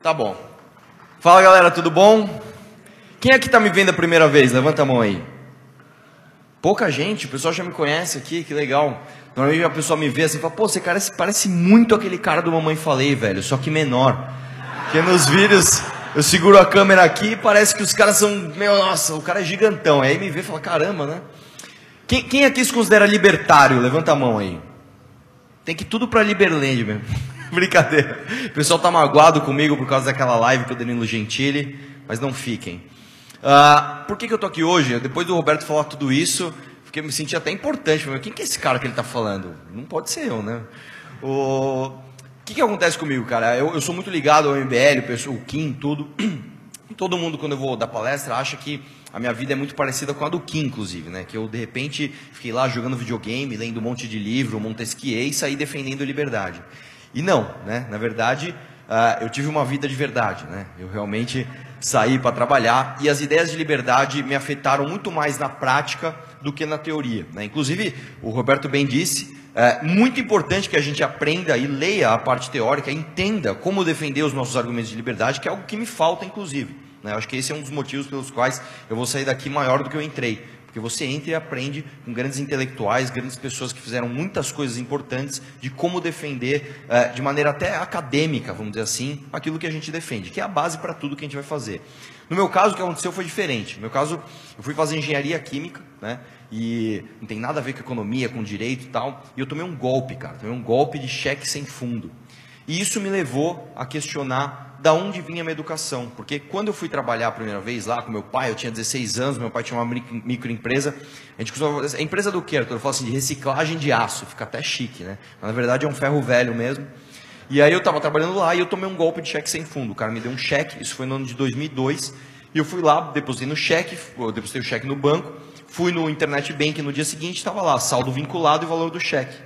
Tá bom. Fala galera, tudo bom? Quem aqui tá me vendo a primeira vez? Levanta a mão aí. Pouca gente, o pessoal já me conhece aqui, que legal. Normalmente a pessoa me vê assim e fala, pô, você parece muito aquele cara do Mamãe Falei, velho, só que menor. Porque nos vídeos eu seguro a câmera aqui e parece que os caras são, meu, nossa, o cara é gigantão. Aí me vê e fala, caramba, né? Quem aqui se considera libertário? Levanta a mão aí. Tem que ir tudo pra Liberland mesmo. Brincadeira. O pessoal tá magoado comigo por causa daquela live com o Danilo Gentili, mas não fiquem. Por que eu tô aqui hoje? Depois do Roberto falar tudo isso, me senti até importante. Quem que é esse cara que ele tá falando? Não pode ser eu, né? O que acontece comigo, cara? Eu sou muito ligado ao MBL, o Kim, tudo. Todo mundo, quando eu vou dar palestra, acha que a minha vida é muito parecida com a do Kim, inclusive, né? Que eu, de repente, fiquei lá jogando videogame, lendo um monte de livro, Montesquieu e saí defendendo liberdade. E não, né? Na verdade, eu tive uma vida de verdade, né? Eu realmente saí para trabalhar e as ideias de liberdade me afetaram muito mais na prática do que na teoria, né? Inclusive, o Roberto bem disse, é muito importante que a gente aprenda e leia a parte teórica, entenda como defender os nossos argumentos de liberdade, que é algo que me falta, inclusive, né? Eu acho que esse é um dos motivos pelos quais eu vou sair daqui maior do que eu entrei. Porque você entra e aprende com grandes intelectuais, grandes pessoas que fizeram muitas coisas importantes de como defender, de maneira até acadêmica, vamos dizer assim, aquilo que a gente defende, que é a base para tudo que a gente vai fazer. No meu caso, o que aconteceu foi diferente. No meu caso, eu fui fazer engenharia química, né? E não tem nada a ver com economia, com direito e tal. E eu tomei um golpe, cara. Tomei um golpe de cheque sem fundo. E isso me levou a questionar da onde vinha a minha educação. Porque quando eu fui trabalhar a primeira vez lá com meu pai, eu tinha 16 anos, meu pai tinha uma microempresa. A gente costumava fazer, a empresa do quê? Eu falo assim, de reciclagem de aço. Fica até chique, né? Mas, na verdade é um ferro velho mesmo. E aí eu estava trabalhando lá e eu tomei um golpe de cheque sem fundo. O cara me deu um cheque, isso foi no ano de 2002. E eu fui lá, depositei no cheque, eu depositei o cheque no banco. Fui no Internet Bank no dia seguinte, estava lá, saldo vinculado e valor do cheque.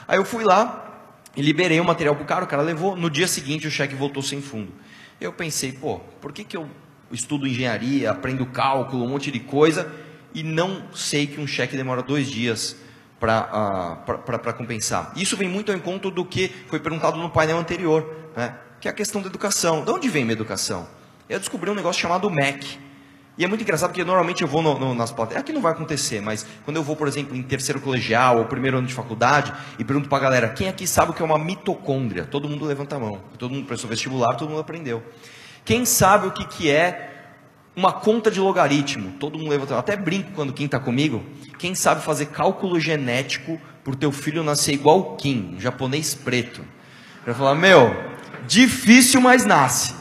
Aí eu fui lá e liberei o material para o cara levou. No dia seguinte o cheque voltou sem fundo. Eu pensei, pô, por que eu estudo engenharia, aprendo cálculo, um monte de coisa e não sei que um cheque demora 2 dias para compensar? Isso vem muito ao encontro do que foi perguntado no painel anterior, né? Que é a questão da educação. De onde vem minha educação? Eu descobri um negócio chamado MEC. E é muito engraçado porque normalmente eu vou nas plateias, aqui não vai acontecer, mas quando eu vou, por exemplo, em terceiro colegial ou primeiro ano de faculdade e pergunto para a galera, quem aqui sabe o que é uma mitocôndria? Todo mundo levanta a mão, todo mundo prestou vestibular, todo mundo aprendeu. Quem sabe o que é uma conta de logaritmo? Todo mundo levanta a mão. Até brinco quando quem está comigo, quem sabe fazer cálculo genético para o teu filho nascer igual o Kim, um japonês preto? Eu falo, meu, difícil, mas nasce.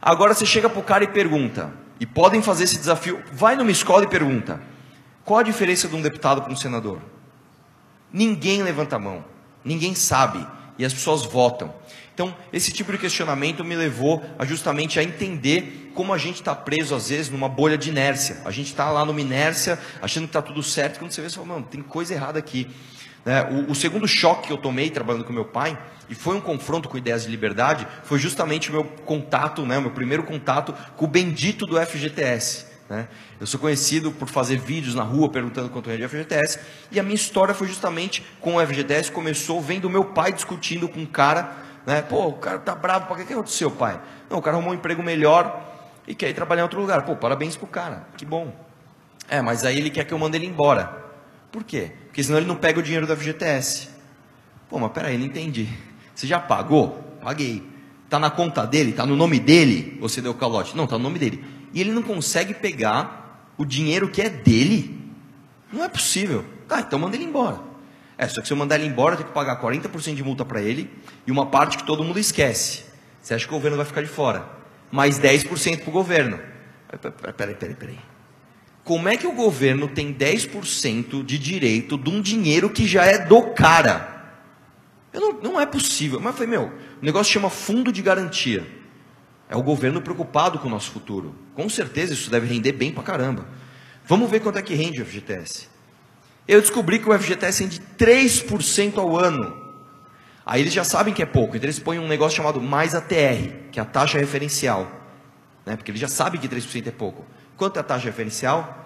Agora você chega para o cara e pergunta, e podem fazer esse desafio, vai numa escola e pergunta, qual a diferença de um deputado para um senador? Ninguém levanta a mão, ninguém sabe, e as pessoas votam. Então, esse tipo de questionamento me levou justamente a entender como a gente está preso, às vezes, numa bolha de inércia. A gente está lá numa inércia, achando que está tudo certo, quando você vê, você fala, mano, tem coisa errada aqui. O segundo choque que eu tomei trabalhando com meu pai, e foi um confronto com ideias de liberdade, foi justamente o meu contato, o meu primeiro contato com o bendito do FGTS. Eu sou conhecido por fazer vídeos na rua perguntando quanto é de FGTS, e a minha história foi justamente com o FGTS, começou vendo meu pai discutindo com um cara, pô, o cara tá bravo, para que aconteceu, pai? Não, o cara arrumou um emprego melhor e quer ir trabalhar em outro lugar. Pô, parabéns pro cara, que bom. Mas aí ele quer que eu mande ele embora. Por quê? Porque senão ele não pega o dinheiro do FGTS. Pô, mas peraí, não entendi. Você já pagou? Paguei. Está na conta dele? Está no nome dele? Você deu o calote? Não, está no nome dele. E ele não consegue pegar o dinheiro que é dele? Não é possível. Tá, então manda ele embora. Só que se eu mandar ele embora, eu tenho que pagar 40% de multa para ele e uma parte que todo mundo esquece. Você acha que o governo vai ficar de fora? Mais 10% para o governo. Peraí. Como é que o governo tem 10% de direito de um dinheiro que já é do cara? Não é possível. Mas foi, o negócio chama fundo de garantia. É o governo preocupado com o nosso futuro. Com certeza isso deve render bem pra caramba. Vamos ver quanto é que rende o FGTS. Eu descobri que o FGTS rende 3% ao ano. Aí eles já sabem que é pouco, então eles põem um negócio chamado mais ATR, que é a taxa referencial. Porque eles já sabem que 3% é pouco. Quanto é a taxa referencial?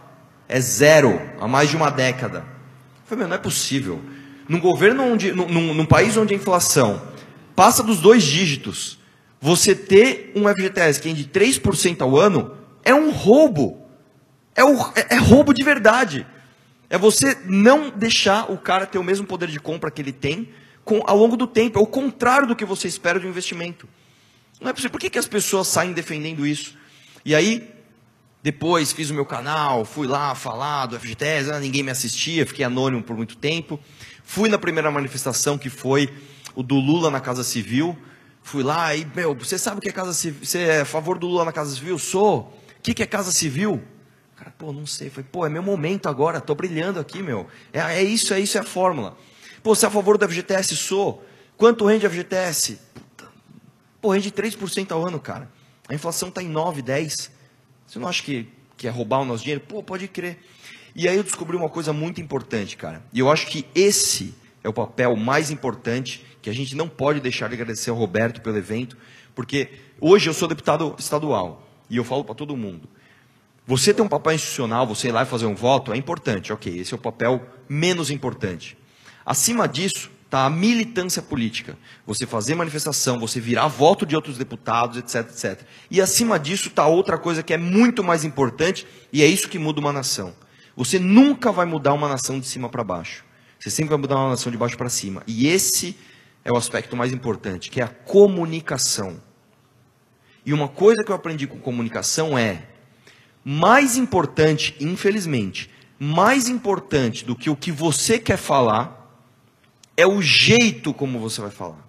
é 0 há mais de uma década. Eu falei, não é possível. Num país onde a inflação passa dos 2 dígitos, você ter um FGTS que é de 3% ao ano é um roubo. É roubo de verdade. É você não deixar o cara ter o mesmo poder de compra que ele tem ao longo do tempo. É o contrário do que você espera de um investimento. Não é possível. Por que as pessoas saem defendendo isso? E aí, depois fiz o meu canal, fui lá falar do FGTS, ninguém me assistia, fiquei anônimo por muito tempo. Fui na primeira manifestação, que foi o do Lula na Casa Civil. Fui lá e, você sabe o que é Casa Civil? Você é a favor do Lula na Casa Civil? Sou. O que é Casa Civil? Cara, não sei. Falei, é meu momento agora, estou brilhando aqui, meu. É isso, é a fórmula. Você é a favor do FGTS? Sou. Quanto rende o FGTS? Rende 3% ao ano, cara. A inflação está em 9, 10. Você não acha que é roubar o nosso dinheiro? Pode crer. E aí eu descobri uma coisa muito importante, cara. E eu acho que esse é o papel mais importante, que a gente não pode deixar de agradecer ao Roberto pelo evento, porque hoje eu sou deputado estadual, e eu falo para todo mundo, você ter um papel institucional, você ir lá e fazer um voto, é importante, ok, esse é o papel menos importante. Acima disso, está a militância política, você fazer manifestação, você virar voto de outros deputados, etc, etc. E acima disso está outra coisa que é muito mais importante, e é isso que muda uma nação. Você nunca vai mudar uma nação de cima para baixo. Você sempre vai mudar uma nação de baixo para cima. E esse é o aspecto mais importante, que é a comunicação. E uma coisa que eu aprendi com comunicação é, mais importante, infelizmente, mais importante do que o que você quer falar, é o jeito como você vai falar.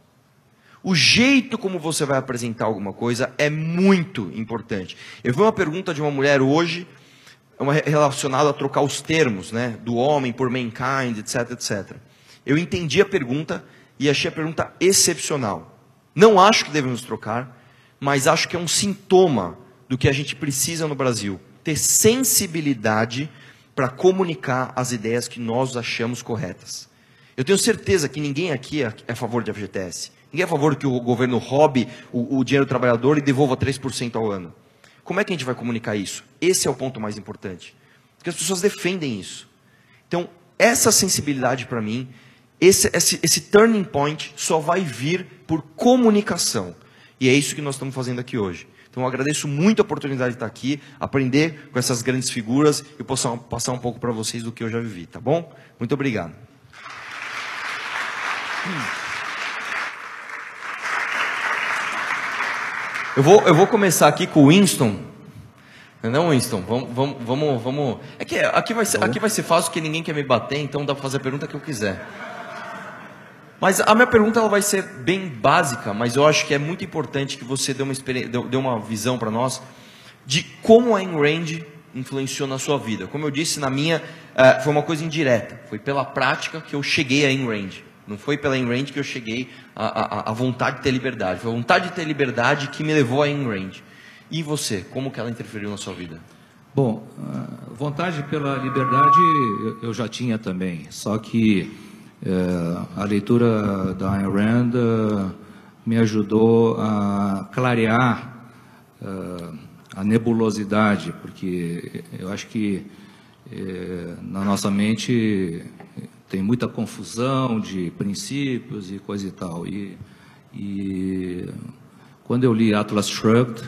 O jeito como você vai apresentar alguma coisa é muito importante. Eu vi uma pergunta de uma mulher hoje, relacionado a trocar os termos, né, do homem por mankind, etc, etc. Eu entendi a pergunta e achei a pergunta excepcional. Não acho que devemos trocar, mas acho que é um sintoma do que a gente precisa no Brasil. Ter sensibilidade para comunicar as ideias que nós achamos corretas. Eu tenho certeza que ninguém aqui é a favor de FGTS. Ninguém é a favor que o governo roube o dinheiro do trabalhador e devolva 3% ao ano. Como é que a gente vai comunicar isso? Esse é o ponto mais importante. Porque as pessoas defendem isso. Então, essa sensibilidade para mim, esse turning point só vai vir por comunicação. E é isso que nós estamos fazendo aqui hoje. Então, eu agradeço muito a oportunidade de estar aqui, aprender com essas grandes figuras e passar um pouco para vocês do que eu já vivi, tá bom? Muito obrigado. Eu vou começar aqui com o Winston. Não, Winston, vamos. É que aqui vai ser fácil, porque ninguém quer me bater, então dá para fazer a pergunta que eu quiser. Mas a minha pergunta ela vai ser bem básica, mas eu acho que é muito importante que você dê uma visão para nós de como a Ayn Rand influenciou na sua vida. Como eu disse, na minha, foi uma coisa indireta. Foi pela prática que eu cheguei a Ayn Rand. Não foi pela Ayn Rand que eu cheguei à vontade de ter liberdade. Foi a vontade de ter liberdade que me levou a Ayn Rand. E você, como que ela interferiu na sua vida? Bom, vontade pela liberdade eu já tinha também. Só que a leitura da Ayn Rand me ajudou a clarear a nebulosidade, porque eu acho que na nossa mente tem muita confusão de princípios e coisa e tal. E quando eu li Atlas Shrugged,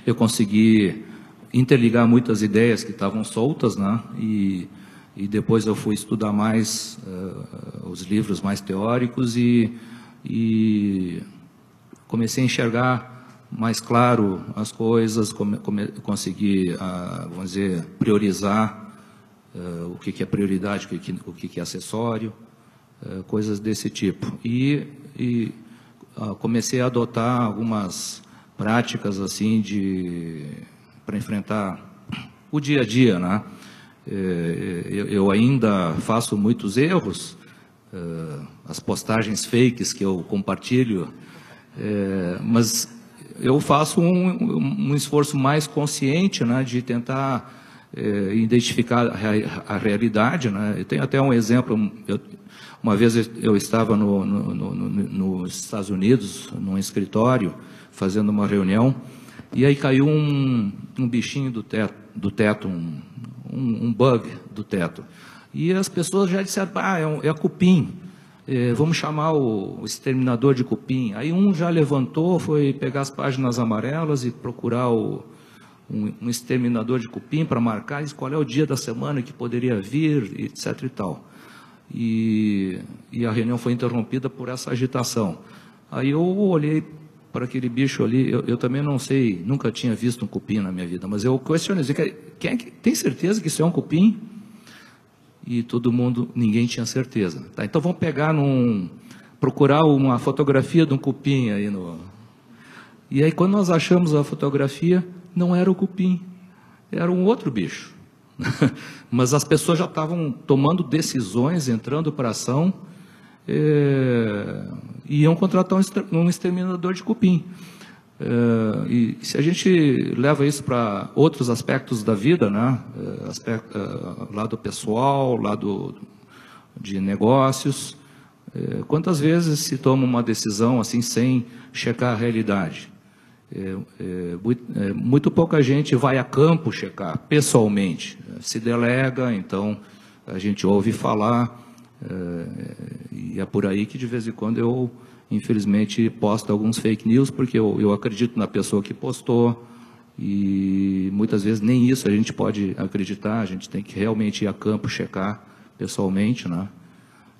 eu consegui interligar muitas ideias que estavam soltas, né? E depois eu fui estudar mais os livros mais teóricos e comecei a enxergar mais claro as coisas, consegui, vamos dizer, priorizar o que é prioridade, o que é acessório, coisas desse tipo. E comecei a adotar algumas práticas assim para enfrentar o dia a dia, né? Eu ainda faço muitos erros, as postagens fakes que eu compartilho, mas eu faço um esforço mais consciente, né, de tentar identificar a realidade, né? Eu tenho até um exemplo. Uma vez eu estava nos Estados Unidos, num escritório, fazendo uma reunião, e aí caiu um bichinho do teto, um bug do teto. E as pessoas já disseram, é cupim, vamos chamar o exterminador de cupim. Aí um já levantou, foi pegar as páginas amarelas e procurar um exterminador de cupim para marcar, qual é o dia da semana que poderia vir, etc. e tal. E a reunião foi interrompida por essa agitação. Aí eu olhei para aquele bicho ali, eu também não sei, nunca tinha visto um cupim na minha vida, mas eu questionei, quem é que tem certeza que isso é um cupim? E todo mundo, ninguém tinha certeza. Tá, então vamos procurar uma fotografia de um cupim aí E aí quando nós achamos a fotografia, não era o cupim, era um outro bicho. Mas as pessoas já estavam tomando decisões, entrando para ação, e iam contratar um exterminador de cupim. E se a gente leva isso para outros aspectos da vida, né? Lado pessoal, lado de negócios, quantas vezes se toma uma decisão assim sem checar a realidade? Muito pouca gente vai a campo checar, pessoalmente. Se delega, então a gente ouve falar, e é por aí que de vez em quando eu, infelizmente, posto alguns fake news, porque eu acredito na pessoa que postou, e muitas vezes nem isso a gente pode acreditar, a gente tem que realmente ir a campo checar pessoalmente, né?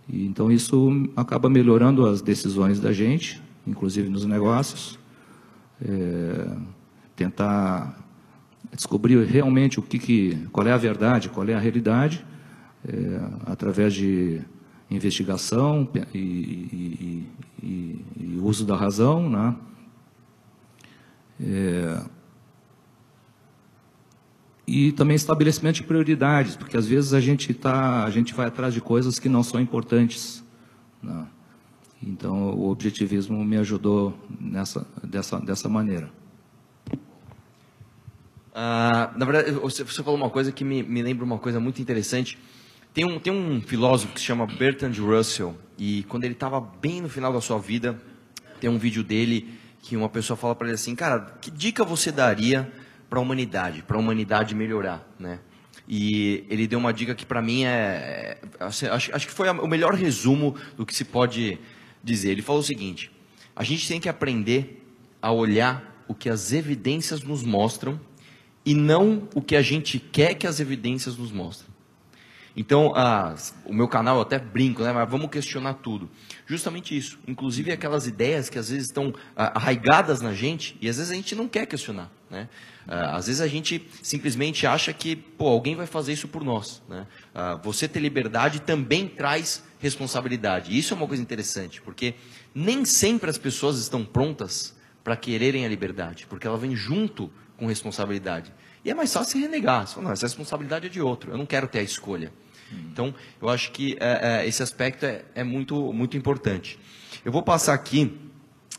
E, então isso acaba melhorando as decisões da gente, inclusive nos negócios. Tentar descobrir realmente qual é a verdade, qual é a realidade, através de investigação e uso da razão, né? E também estabelecimento de prioridades, porque às vezes a gente vai atrás de coisas que não são importantes, né? Então, o objetivismo me ajudou dessa maneira. Na verdade, você falou uma coisa que me lembra uma coisa muito interessante. Tem um filósofo que se chama Bertrand Russell, e quando ele estava bem no final da sua vida, tem um vídeo dele que uma pessoa fala para ele assim, cara, que dica você daria para a humanidade melhorar, né? E ele deu uma dica que para mim acho que foi o melhor resumo do que se pode dizer. Ele falou o seguinte: a gente tem que aprender a olhar o que as evidências nos mostram e não o que a gente quer que as evidências nos mostrem. Então, o meu canal, eu até brinco, né? Mas vamos questionar tudo. Justamente isso. Inclusive aquelas ideias que às vezes estão arraigadas na gente e às vezes a gente não quer questionar, né? Às vezes a gente simplesmente acha que alguém vai fazer isso por nós, né? Você ter liberdade também traz responsabilidade. E isso é uma coisa interessante, porque nem sempre as pessoas estão prontas para quererem a liberdade, porque ela vem junto com responsabilidade. E é mais fácil se renegar. Você fala, não, essa responsabilidade é de outro, eu não quero ter a escolha. Então, eu acho que esse aspecto é muito, muito importante. Eu vou passar aqui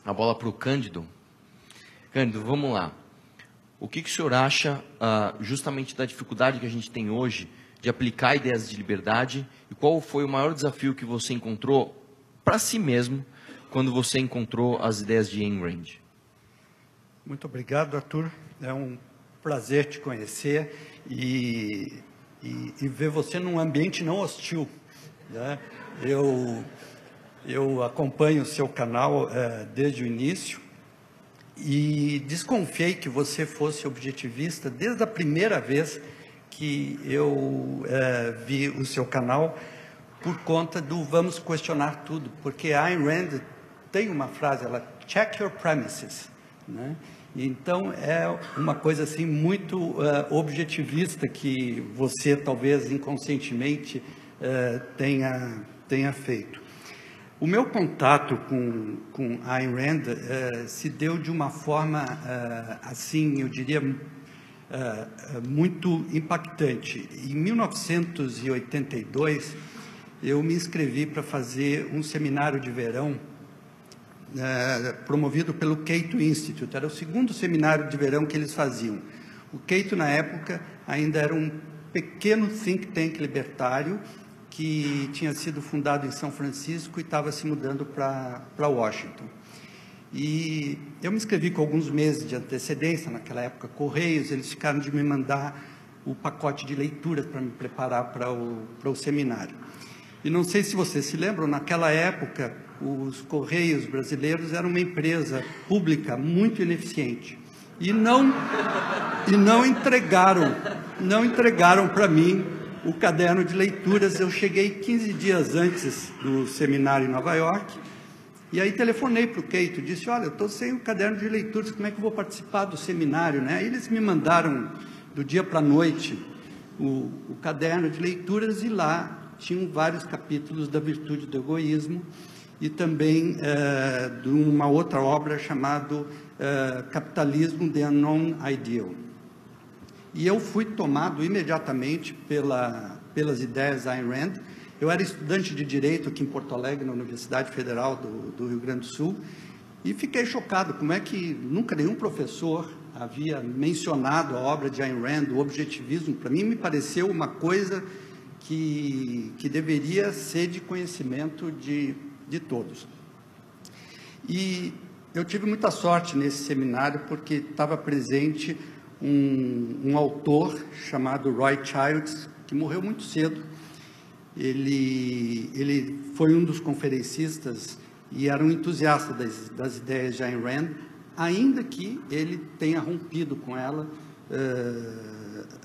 a bola para o Cândido. Cândido, vamos lá. O que o senhor acha justamente da dificuldade que a gente tem hoje de aplicar ideias de liberdade, e qual foi o maior desafio que você encontrou para si mesmo quando você encontrou as ideias de Ayn Rand? Muito obrigado, Arthur. É um prazer te conhecer e ver você num ambiente não hostil, né? Eu acompanho o seu canal desde o início e desconfiei que você fosse objetivista desde a primeira vez que eu vi o seu canal, por conta do vamos questionar tudo, porque a Ayn Rand tem uma frase, ela check your premises, né? Então é uma coisa assim muito objetivista que você talvez inconscientemente tenha feito. O meu contato com Ayn Rand se deu de uma forma assim, eu diria, muito impactante. Em 1982, eu me inscrevi para fazer um seminário de verão promovido pelo Cato Institute. Era o segundo seminário de verão que eles faziam. O Cato, na época, ainda era um pequeno think tank libertário que tinha sido fundado em São Francisco e estava se mudando para Washington. E eu me inscrevi com alguns meses de antecedência, naquela época, Correios, eles ficaram de me mandar o pacote de leituras para me preparar para o seminário. E não sei se vocês se lembram, naquela época, os Correios brasileiros eram uma empresa pública muito ineficiente. E não entregaram para mim o caderno de leituras. Eu cheguei 15 dias antes do seminário em Nova York, e aí telefonei para o Keito, disse, olha, eu estou sem o caderno de leituras, como é que eu vou participar do seminário, né? Aí eles me mandaram, do dia para a noite, o caderno de leituras, e lá tinham vários capítulos da Virtude do Egoísmo, e também de uma outra obra chamada Capitalismo, The Unknown Ideal. E eu fui tomado imediatamente pelas ideias da Ayn Rand. Eu era estudante de Direito aqui em Porto Alegre, na Universidade Federal do Rio Grande do Sul, e fiquei chocado, como é que nunca nenhum professor havia mencionado a obra de Ayn Rand, o objetivismo. Para mim, me pareceu uma coisa que deveria ser de conhecimento de todos. E eu tive muita sorte nesse seminário, porque estava presente um autor chamado Roy Childs, que morreu muito cedo. Ele foi um dos conferencistas e era um entusiasta das ideias de Ayn Rand, ainda que ele tenha rompido com ela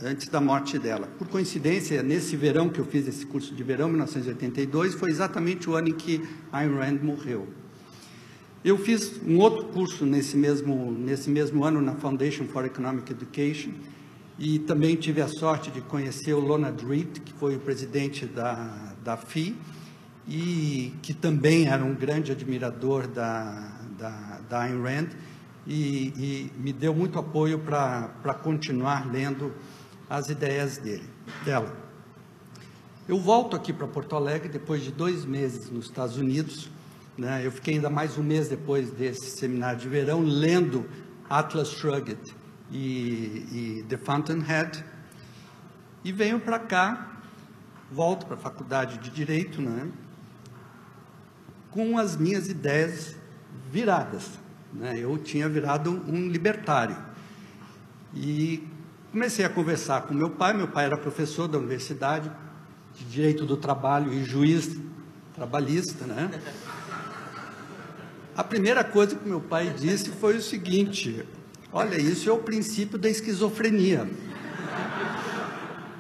antes da morte dela. Por coincidência, nesse verão que eu fiz esse curso de verão, 1982, foi exatamente o ano em que Ayn Rand morreu. Eu fiz um outro curso nesse mesmo ano na Foundation for Economic Education, e também tive a sorte de conhecer o Leonard Read, que foi o presidente da FII, e que também era um grande admirador da Ayn Rand, e me deu muito apoio para continuar lendo as ideias dela. Eu volto aqui para Porto Alegre depois de 2 meses nos Estados Unidos, né? Eu fiquei ainda mais um mês depois desse seminário de verão lendo Atlas Shrugged e The Fountainhead, e venho para cá, volto para a faculdade de Direito, né? Com as minhas ideias viradas, né? Eu tinha virado um libertário, e comecei a conversar com meu pai era professor da Universidade de Direito do Trabalho e juiz trabalhista, né? A primeira coisa que meu pai disse foi o seguinte: olha, isso é o princípio da esquizofrenia.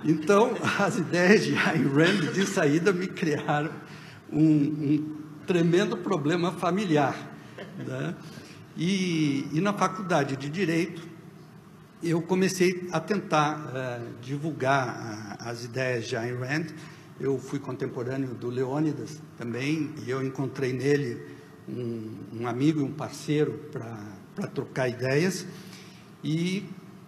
Então, as ideias de Ayn Rand de saída me criaram um tremendo problema familiar, né? E na faculdade de Direito, eu comecei a tentar divulgar as ideias de Ayn Rand. Eu fui contemporâneo do Leônidas também, e eu encontrei nele um amigo e um parceiro para trocar ideias, e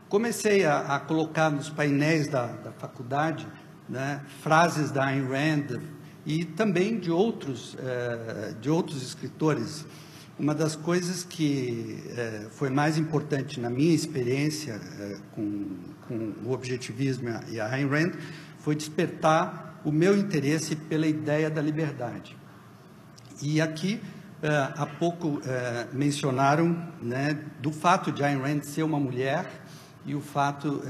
comecei a colocar nos painéis da faculdade, né, frases da Ayn Rand e também de outros escritores. Uma das coisas que foi mais importante na minha experiência com o objetivismo e a Ayn Rand foi despertar o meu interesse pela ideia da liberdade. E aqui, há pouco mencionaram, né, do fato de Ayn Rand ser uma mulher e o fato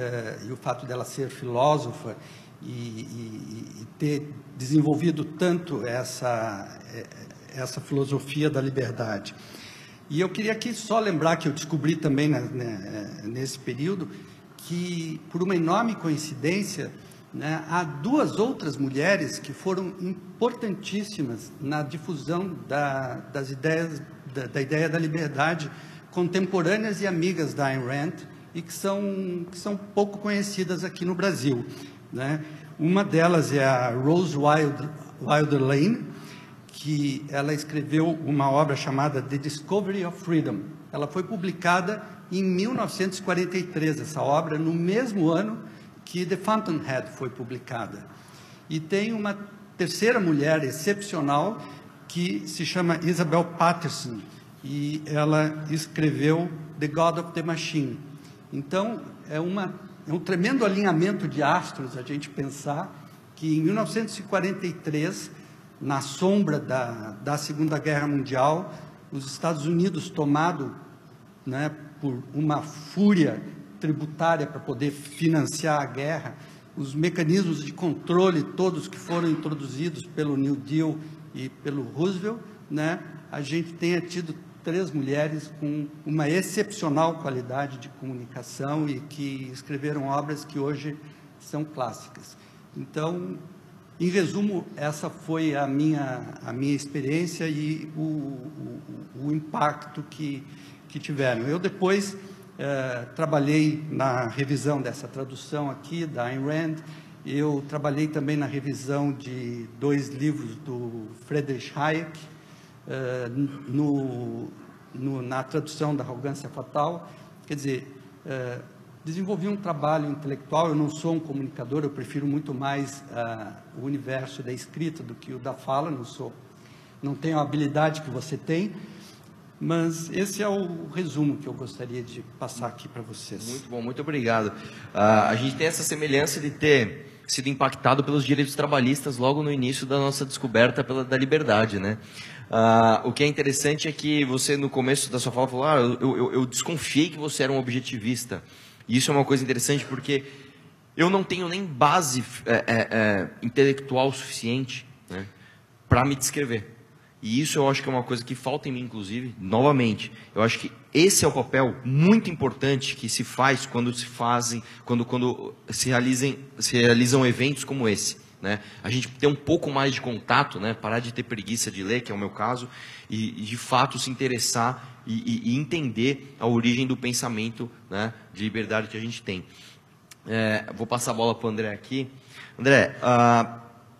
dela ser filósofa e ter desenvolvido tanto essa filosofia da liberdade. E eu queria aqui só lembrar que eu descobri também nesse período que, por uma enorme coincidência, né, há 2 outras mulheres que foram importantíssimas na difusão da ideia da liberdade, contemporâneas e amigas da Ayn Rand, e que são pouco conhecidas aqui no Brasil, né? Uma delas é a Rose Wilder Lane, que ela escreveu uma obra chamada The Discovery of Freedom. Ela foi publicada em 1943, essa obra, no mesmo ano que The Fountainhead foi publicada. E tem uma terceira mulher excepcional, que se chama Isabel Patterson, e ela escreveu The God of the Machine. Então, é um tremendo alinhamento de astros a gente pensar que em 1943, na sombra da Segunda Guerra Mundial, os Estados Unidos, tomado, né, por uma fúria tributária para poder financiar a guerra, os mecanismos de controle todos que foram introduzidos pelo New Deal e pelo Roosevelt, né, a gente tenha tido 3 mulheres com uma excepcional qualidade de comunicação e que escreveram obras que hoje são clássicas. Então, em resumo, essa foi a minha experiência e o impacto que tiveram. Eu depois trabalhei na revisão dessa tradução aqui, da Ayn Rand. Eu trabalhei também na revisão de 2 livros do Friedrich Hayek, na tradução da Arrogância Fatal. Quer dizer, desenvolvi um trabalho intelectual. Eu não sou um comunicador, eu prefiro muito mais o universo da escrita do que o da fala. Não tenho a habilidade que você tem, mas esse é o resumo que eu gostaria de passar aqui para vocês. Muito bom, muito obrigado. A gente tem essa semelhança de ter sido impactado pelos direitos trabalhistas logo no início da nossa descoberta da liberdade, né? O que é interessante é que você, no começo da sua fala, falou: eu desconfiei que você era um objetivista. E isso é uma coisa interessante, porque eu não tenho nem base intelectual suficiente, né, para me descrever. E isso eu acho que é uma coisa que falta em mim, inclusive. Novamente, eu acho que esse é o papel muito importante que se faz quando se realizam eventos como esse, né? A gente tem um pouco mais de contato, né? Parar de ter preguiça de ler, que é o meu caso, e de fato se interessar e entender a origem do pensamento, né, de liberdade que a gente tem. Vou passar a bola para o André aqui. André,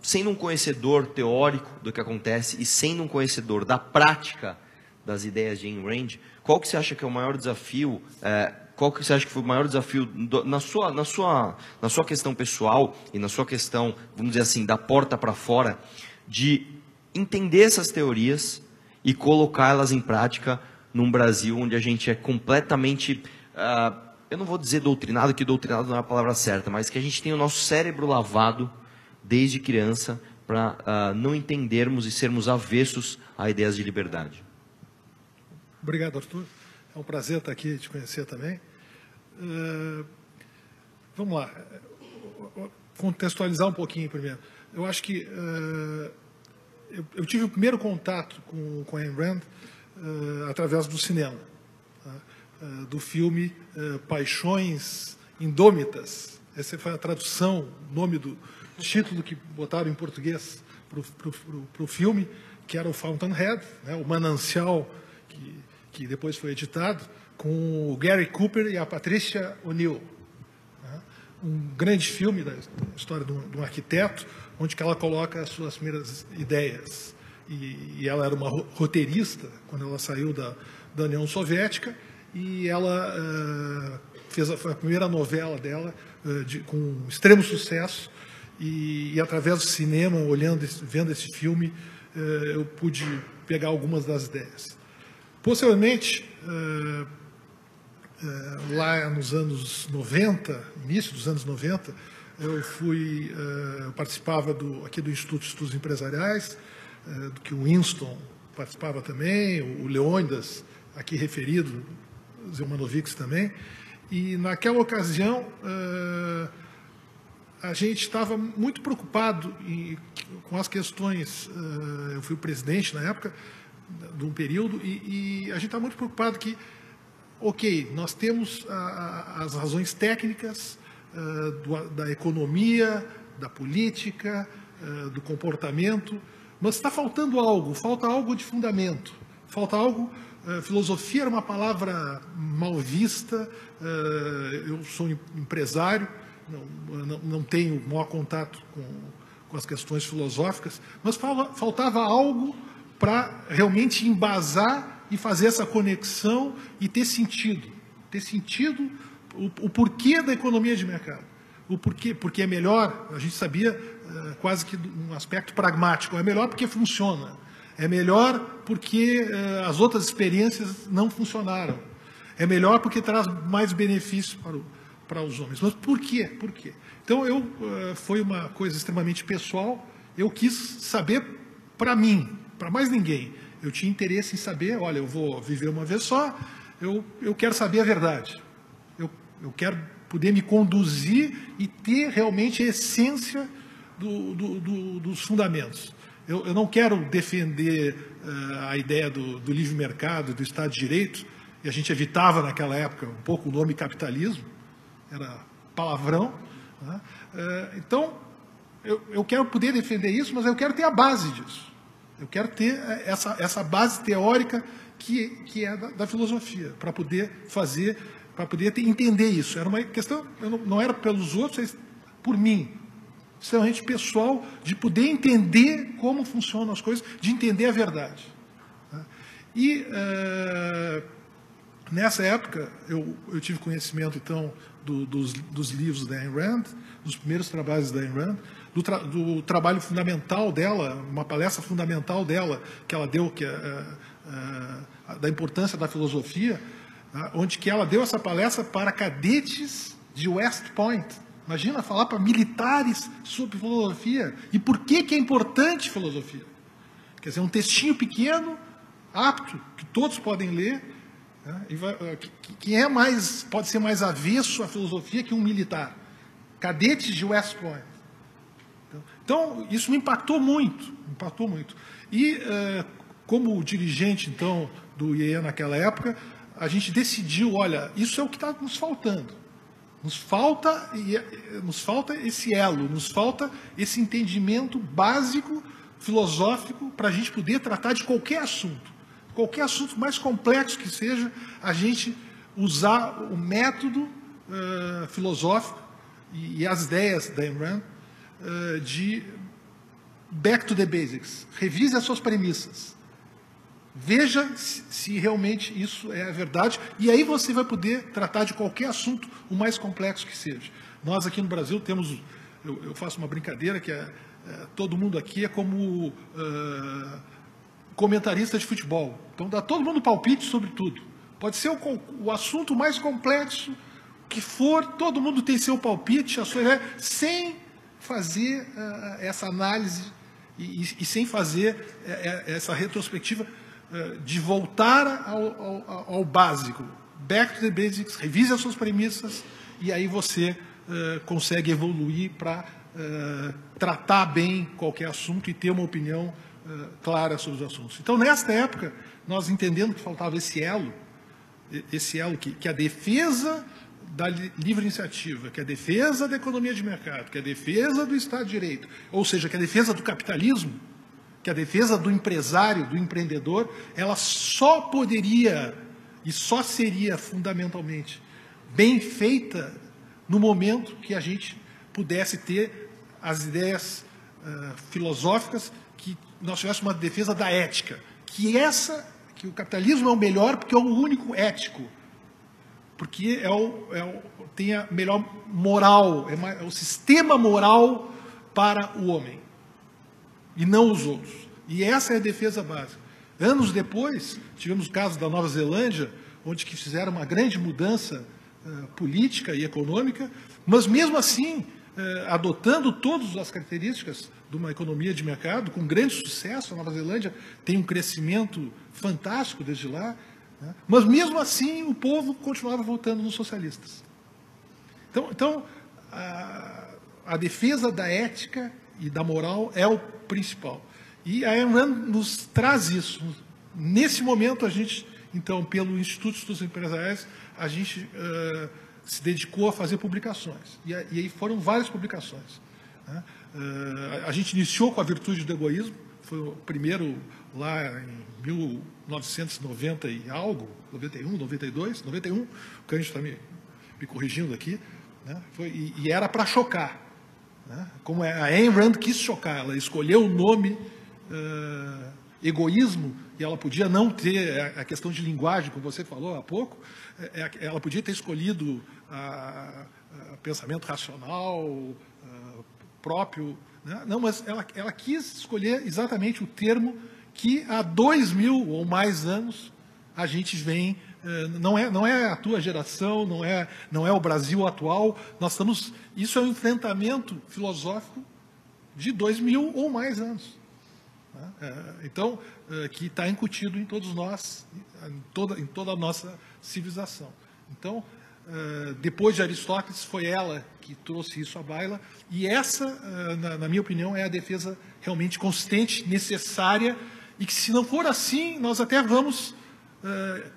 sendo um conhecedor teórico do que acontece e sendo um conhecedor da prática das ideias de Ayn Rand, qual que você acha que é o maior desafio? Qual que você acha que foi o maior desafio na sua questão pessoal e na sua questão, vamos dizer assim, da porta para fora, de entender essas teorias e colocá-las em prática num Brasil onde a gente é completamente, eu não vou dizer doutrinado, que doutrinado não é a palavra certa, mas que a gente tem o nosso cérebro lavado desde criança para não entendermos e sermos avessos a ideias de liberdade. Obrigado, Arthur. É um prazer estar aqui e te conhecer também. Vamos lá. Contextualizar um pouquinho primeiro. Eu acho que eu tive o primeiro contato com Ayn Rand através do cinema, do filme Paixões Indômitas. Essa foi a tradução, o nome do título que botaram em português para o filme, que era o Fountainhead, né, o Manancial, que depois foi editado, com o Gary Cooper e a Patricia O'Neill. Né, um grande filme da história de um arquiteto, onde ela coloca as suas primeiras ideias. E ela era uma roteirista quando ela saiu da União Soviética, e ela foi a primeira novela dela com extremo sucesso, e através do cinema, vendo esse filme, eu pude pegar algumas das ideias. Posteriormente, lá nos anos 90, início dos anos 90, eu participava aqui do Instituto de Estudos Empresariais, do que o Winston participava também, o Leônidas, aqui referido, o Zelmanovics também, e naquela ocasião a gente estava muito preocupado com as questões, eu fui o presidente na época, de um período, e a gente estava muito preocupado que, ok, nós temos as razões técnicas da economia, da política, do comportamento, mas está faltando algo, falta algo de fundamento, falta algo. Filosofia era uma palavra mal vista, eu sou empresário, não tenho maior contato com as questões filosóficas, mas faltava algo para realmente embasar e fazer essa conexão e ter sentido o porquê da economia de mercado. O porquê, porque é melhor, a gente sabia quase que um aspecto pragmático, é melhor porque funciona, é melhor porque as outras experiências não funcionaram, é melhor porque traz mais benefícios para os homens. Mas por quê? Por quê? Então, foi uma coisa extremamente pessoal, eu quis saber para mim, para mais ninguém. Eu tinha interesse em saber, olha, eu vou viver uma vez só, eu quero saber a verdade. Eu quero poder me conduzir e ter realmente a essência dos fundamentos. Eu não quero defender a ideia do livre mercado, do Estado de Direito, e a gente evitava naquela época um pouco o nome capitalismo, era palavrão, né? Então, eu quero poder defender isso, mas eu quero ter a base disso. Eu quero ter essa base teórica que é da filosofia, para poder fazer, para poder entender isso. Era uma questão, não era pelos outros, mas por mim, extremamente pessoal, de poder entender como funcionam as coisas, de entender a verdade. E nessa época, eu tive conhecimento, então, dos livros da Ayn Rand, dos primeiros trabalhos da Ayn Rand, do trabalho fundamental dela, uma palestra fundamental dela, que ela deu, que da importância da filosofia, onde que ela deu essa palestra para cadetes de West Point. Imagina falar para militares sobre filosofia. E por que é importante filosofia? Quer dizer, um textinho pequeno, apto, que todos podem ler. Né? Quem pode ser mais avesso à filosofia que um militar? Cadetes de West Point. Então, isso me impactou muito. E, como dirigente, então, do IEA naquela época, a gente decidiu, olha, isso é o que está nos faltando. Nos falta esse elo, nos falta esse entendimento básico, filosófico, para a gente poder tratar de qualquer assunto mais complexo que seja, a gente usar o método filosófico e as ideias da Ayn Rand de back to the basics. Revise as suas premissas. Veja se realmente isso é a verdade, e aí você vai poder tratar de qualquer assunto, o mais complexo que seja. Nós aqui no Brasil temos, eu faço uma brincadeira, que todo mundo aqui é como comentarista de futebol. Então dá todo mundo palpite sobre tudo. Pode ser o assunto mais complexo que for, todo mundo tem seu palpite, a sua ideia, sem fazer essa análise e sem fazer essa retrospectiva de voltar ao básico. Back to the basics, revise as suas premissas, e aí você consegue evoluir para tratar bem qualquer assunto e ter uma opinião clara sobre os assuntos. Então, nesta época, nós entendendo que faltava esse elo que a defesa da livre iniciativa, que a defesa da economia de mercado, que a defesa do Estado de Direito, ou seja, que a defesa do capitalismo, que a defesa do empresário, do empreendedor, ela só poderia e só seria fundamentalmente bem feita no momento que a gente pudesse ter as ideias filosóficas, que nós tivéssemos uma defesa da ética, que o capitalismo é o melhor porque é o único ético, porque tem a melhor moral, é o sistema moral para o homem, e não os outros. E essa é a defesa básica. Anos depois, tivemos o caso da Nova Zelândia, onde que fizeram uma grande mudança política e econômica, mas mesmo assim, adotando todas as características de uma economia de mercado, com grande sucesso. A Nova Zelândia tem um crescimento fantástico desde lá, né? Mas mesmo assim o povo continuava votando nos socialistas. Então a defesa da ética e da moral é o principal. E a Ayn Rand nos traz isso. Nesse momento, a gente, então, pelo Instituto de Estudos Empresariais, a gente se dedicou a fazer publicações. E aí foram várias publicações, né? A gente iniciou com A Virtude do Egoísmo, foi o primeiro lá em 1990 e algo, 91, 92, 91, o Cândido está me corrigindo aqui, né? E era para chocar, né? Como a Ayn Rand quis chocar, ela escolheu o nome egoísmo, e ela podia não ter a questão de linguagem, como você falou há pouco, ela podia ter escolhido pensamento racional próprio, né? Não, mas ela quis escolher exatamente o termo que há 2000 ou mais anos a gente vem, não é a tua geração, não é o Brasil atual, isso é um enfrentamento filosófico de 2000 ou mais anos. Então, que está incutido em todos nós, em toda a nossa civilização. Então, depois de Aristóteles, foi ela que trouxe isso à baila, e essa, na minha opinião, é a defesa realmente consistente, necessária, e que, se não for assim, nós até vamos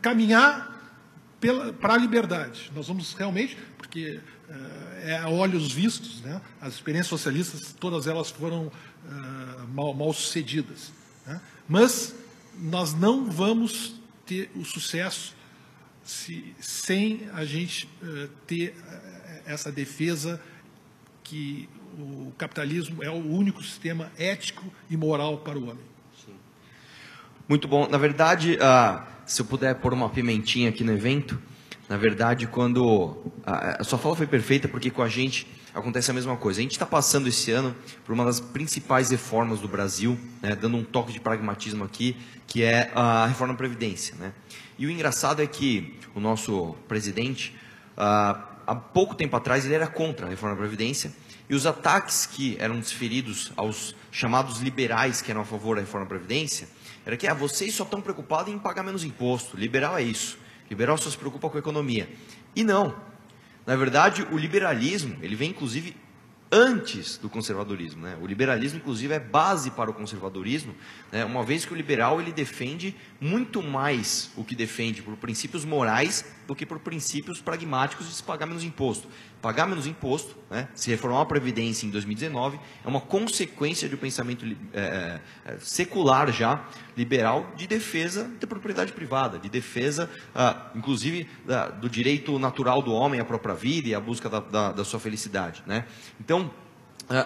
caminhar para a liberdade. Nós vamos realmente, porque a olhos vistos, né, as experiências socialistas, todas elas foram mal sucedidas, né? Mas nós não vamos ter o sucesso sem a gente ter essa defesa que o capitalismo é o único sistema ético e moral para o homem. Sim. Muito bom. Na verdade, se eu puder pôr uma pimentinha aqui no evento, na verdade, quando a sua fala foi perfeita, porque com a gente acontece a mesma coisa. A gente está passando esse ano por uma das principais reformas do Brasil, né, dando um toque de pragmatismo aqui, que é a reforma da Previdência, né? E o engraçado é que o nosso presidente, há pouco tempo atrás, ele era contra a reforma da Previdência, e os ataques que eram desferidos aos chamados liberais que eram a favor da reforma da Previdência, era que vocês só estão preocupados em pagar menos imposto, liberal é isso, liberal só se preocupa com a economia. E não, na verdade o liberalismo, ele vem inclusive antes do conservadorismo, né? O liberalismo, inclusive, é base para o conservadorismo, né? Uma vez que o liberal ele defende muito mais o que defende por princípios morais do que por princípios pragmáticos de se pagar menos imposto. Pagar menos imposto, né? Se reformar a Previdência em 2019, é uma consequência de um pensamento secular já, liberal, de defesa da propriedade privada, de defesa, inclusive, do direito natural do homem à própria vida e à busca da sua felicidade, né? Então,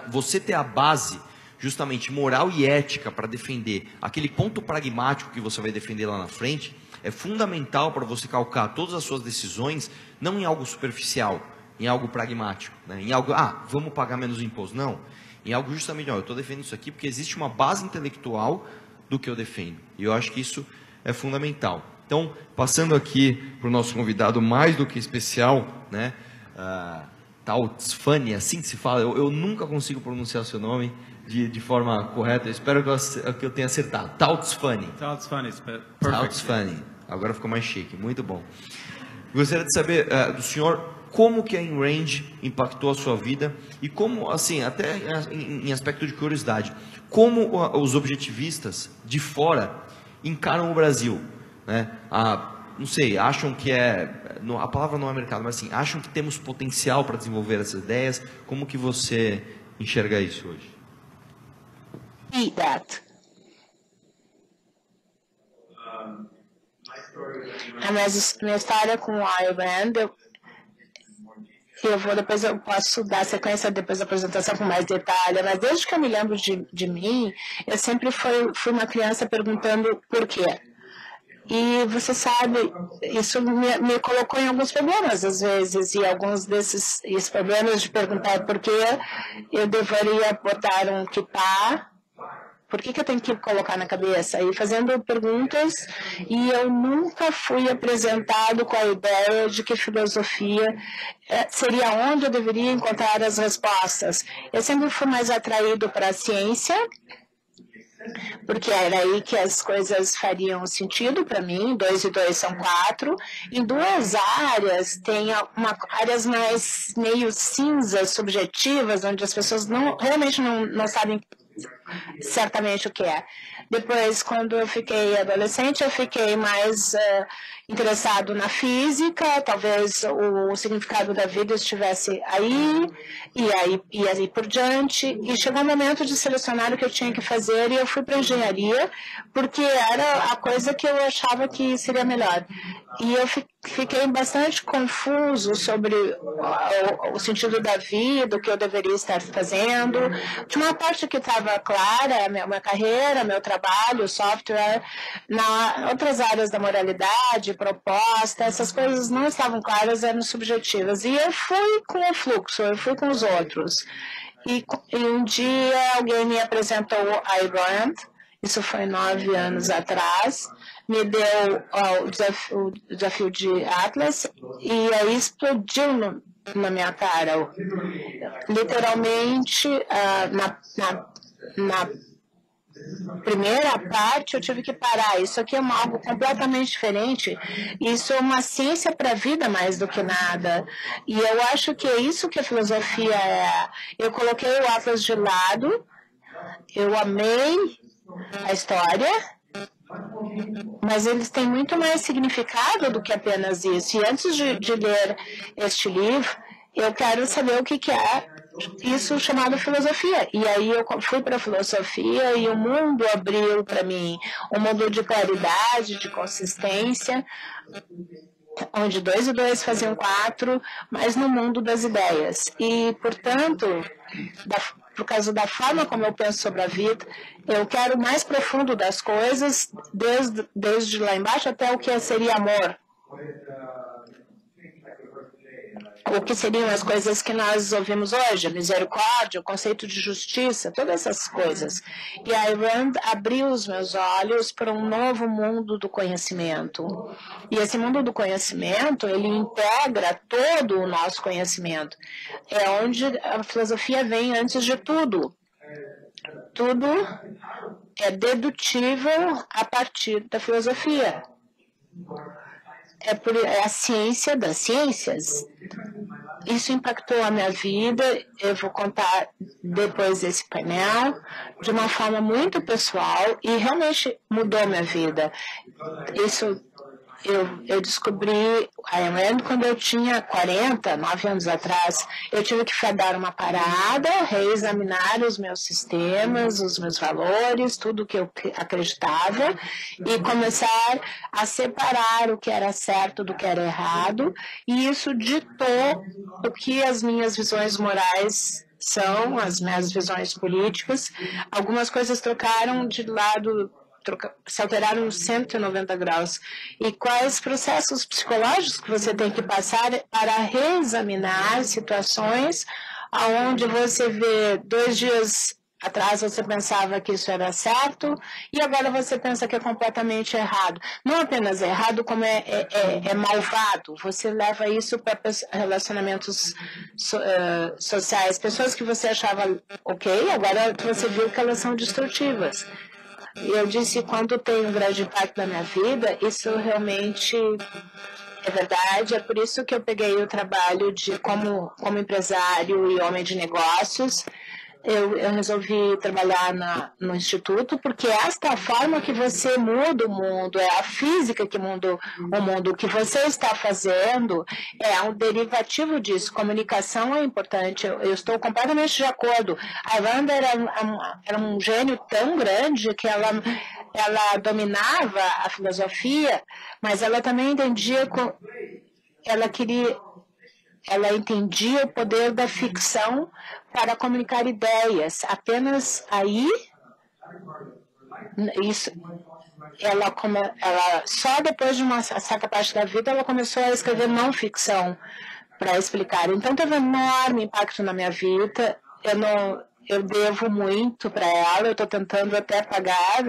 você ter a base justamente moral e ética para defender aquele ponto pragmático que você vai defender lá na frente, é fundamental para você calcar todas as suas decisões, não em algo superficial, em algo pragmático, né? Em algo, vamos pagar menos imposto. Não, em algo justamente, eu estou defendendo isso aqui porque existe uma base intelectual do que eu defendo. E eu acho que isso é fundamental. Então, passando aqui para o nosso convidado mais do que especial, né? Tautsfani, assim que se fala, eu nunca consigo pronunciar o seu nome de forma correta, eu espero que eu tenha acertado. Tautsfani. Tautsfani. Agora ficou mais chique, muito bom. Gostaria de saber do senhor como que a Ayn Rand impactou a sua vida e como, assim, até em aspecto de curiosidade, como os objetivistas de fora encaram o Brasil, né? Não sei, acham que a palavra não é mercado, mas assim, acham que temos potencial para desenvolver essas ideias? Como que você enxerga isso hoje? That. A minha história com o Ayn Rand, depois eu posso dar sequência depois da apresentação com mais detalhe, mas desde que eu me lembro de mim, eu sempre fui uma criança perguntando por quê. E você sabe, isso me colocou em alguns problemas às vezes, e alguns desses problemas de perguntar por que eu deveria botar um kippah, por que eu tenho que colocar na cabeça? E fazendo perguntas, e eu nunca fui apresentado com a ideia de que filosofia seria onde eu deveria encontrar as respostas. Eu sempre fui mais atraído para a ciência, porque era aí que as coisas fariam sentido para mim. 2 e 2 são 4. Em duas áreas, tem áreas mais meio cinzas, subjetivas, onde as pessoas realmente não sabem certamente o que é. Depois, quando eu fiquei adolescente, eu fiquei mais interessado na física, talvez o significado da vida estivesse aí, e aí por diante, e chegou o momento de selecionar o que eu tinha que fazer, e eu fui para engenharia, porque era a coisa que eu achava que seria melhor. E eu fiquei bastante confuso sobre o sentido da vida, o que eu deveria estar fazendo. Tinha uma parte que estava clara, minha carreira, meu trabalho, software. Outras áreas da moralidade, proposta, essas coisas não estavam claras, eram subjetivas. E eu fui com o fluxo, eu fui com os outros. E um dia alguém me apresentou Ayn Rand, isso foi 9 anos atrás, me deu o desafio de Atlas, e aí explodiu na minha cara. Literalmente, primeira parte eu tive que parar. Isso aqui é algo completamente diferente. Isso é uma ciência para a vida mais do que nada. E eu acho que é isso que a filosofia é. Eu coloquei o Atlas de lado, eu amei a história, mas eles têm muito mais significado do que apenas isso. E antes de ler este livro, eu quero saber o que é isso chamado filosofia. E aí eu fui para a filosofia e o mundo abriu para mim, um mundo de claridade, de consistência, onde 2 e 2 faziam 4, mas no mundo das ideias. E, portanto, por causa da forma como eu penso sobre a vida, eu quero o mais profundo das coisas, desde lá embaixo até o que seria amor. O que seriam as coisas que nós ouvimos hoje, a misericórdia, o conceito de justiça, todas essas coisas. E a Ayn Rand abriu os meus olhos para um novo mundo do conhecimento. E esse mundo do conhecimento, ele integra todo o nosso conhecimento. É onde a filosofia vem antes de tudo. Tudo é a partir da filosofia. É a ciência das ciências. Isso impactou a minha vida, eu vou contar depois desse painel, de uma forma muito pessoal e realmente mudou a minha vida. Isso eu descobri a Ayn Rand quando eu tinha 9 anos atrás. Eu tive que dar uma parada, reexaminar os meus sistemas, os meus valores, tudo que eu acreditava e começar a separar o que era certo do que era errado. E isso ditou o que as minhas visões morais são, as minhas visões políticas. Algumas coisas trocaram de lado, se alteraram 190 graus. E quais processos psicológicos que você tem que passar para reexaminar situações onde você vê 2 dias atrás você pensava que isso era certo e agora você pensa que é completamente errado. Não apenas é errado, como é malvado. Você leva isso para relacionamentos sociais. Pessoas que você achava ok, agora você viu que elas são destrutivas. E eu disse, quando tem um grande impacto na minha vida, isso realmente é verdade. É por isso que eu peguei o trabalho de como empresário e homem de negócios. Eu resolvi trabalhar no Instituto, porque esta é a forma que você muda o mundo, é a física que muda o mundo. O que você está fazendo é um derivativo disso. Comunicação é importante, eu estou completamente de acordo. A Rand era um gênio tão grande que ela dominava a filosofia, mas ela também entendia, ela entendia o poder da ficção para comunicar ideias. Apenas aí, isso, ela só depois de uma certa parte da vida, ela começou a escrever não ficção para explicar. Então, teve um enorme impacto na minha vida. Eu devo muito para ela, eu estou tentando até pagar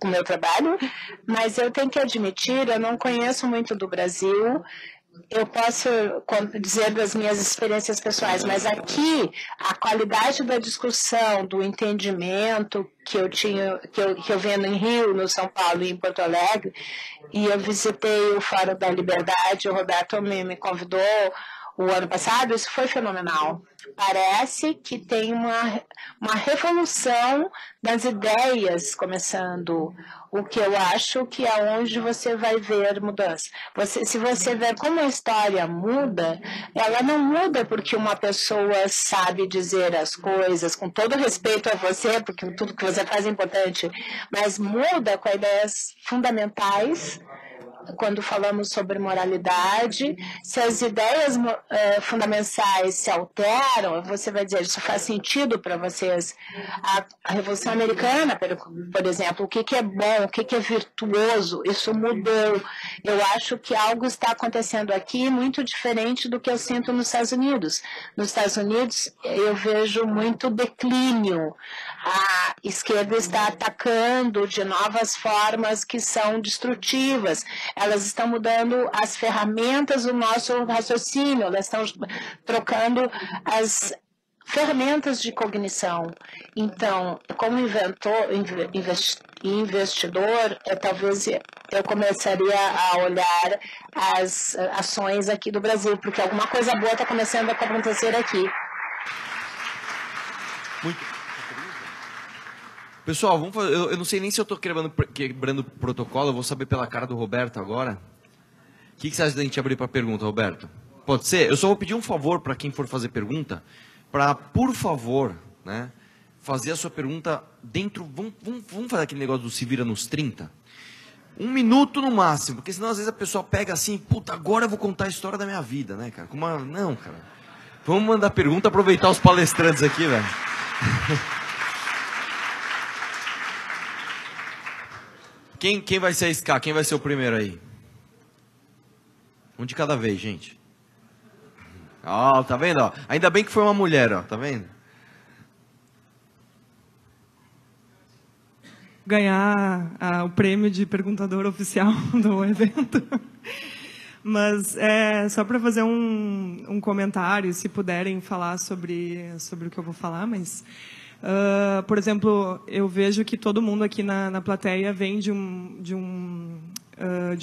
o meu trabalho, mas eu tenho que admitir, eu não conheço muito do Brasil. Eu posso dizer das minhas experiências pessoais, mas aqui a qualidade da discussão, do entendimento que eu vendo em Rio, no São Paulo e em Porto Alegre, e eu visitei o Fórum da Liberdade, o Roberto me convidou o ano passado, isso foi fenomenal. Parece que tem uma revolução das ideias começando, o que eu acho que é onde você vai ver mudança. Se você ver como a história muda, ela não muda porque uma pessoa sabe dizer as coisas, com todo respeito a você, porque tudo que você faz é importante, mas muda com ideias fundamentais. Quando falamos sobre moralidade, se as ideias fundamentais se alteram, você vai dizer, isso faz sentido para vocês. A Revolução Americana, por exemplo, o que é bom, o que é virtuoso, isso mudou. Eu acho que algo está acontecendo aqui muito diferente do que eu sinto nos Estados Unidos. Nos Estados Unidos, eu vejo muito declínio. A esquerda está atacando de novas formas que são destrutivas. Elas estão mudando as ferramentas do nosso raciocínio, elas estão trocando as ferramentas de cognição. Então, como investidor, talvez eu começaria a olhar as ações aqui do Brasil, porque alguma coisa boa está começando a acontecer aqui. Pessoal, vamos fazer, eu não sei nem se eu estou quebrando protocolo, eu vou saber pela cara do Roberto agora. O que você acha da gente abrir para pergunta, Roberto? Pode ser? Eu só vou pedir um favor para quem for fazer pergunta, para, por favor, né, fazer a sua pergunta dentro... Vamos fazer aquele negócio do se vira nos 30? 1 minuto no máximo, porque senão às vezes a pessoa pega assim, puta, agora eu vou contar a história da minha vida, né, cara? Não, cara. Vamos mandar pergunta, aproveitar os palestrantes aqui, velho. Quem vai ser a SK? Quem vai ser o primeiro aí? Um de cada vez, gente. Ó, tá vendo? Ó? Ainda bem que foi uma mulher, ó, tá vendo? Ganhar o prêmio de perguntador oficial do evento. Mas só para fazer um comentário, se puderem falar sobre o que eu vou falar, mas... por exemplo, eu vejo que todo mundo aqui na plateia vem de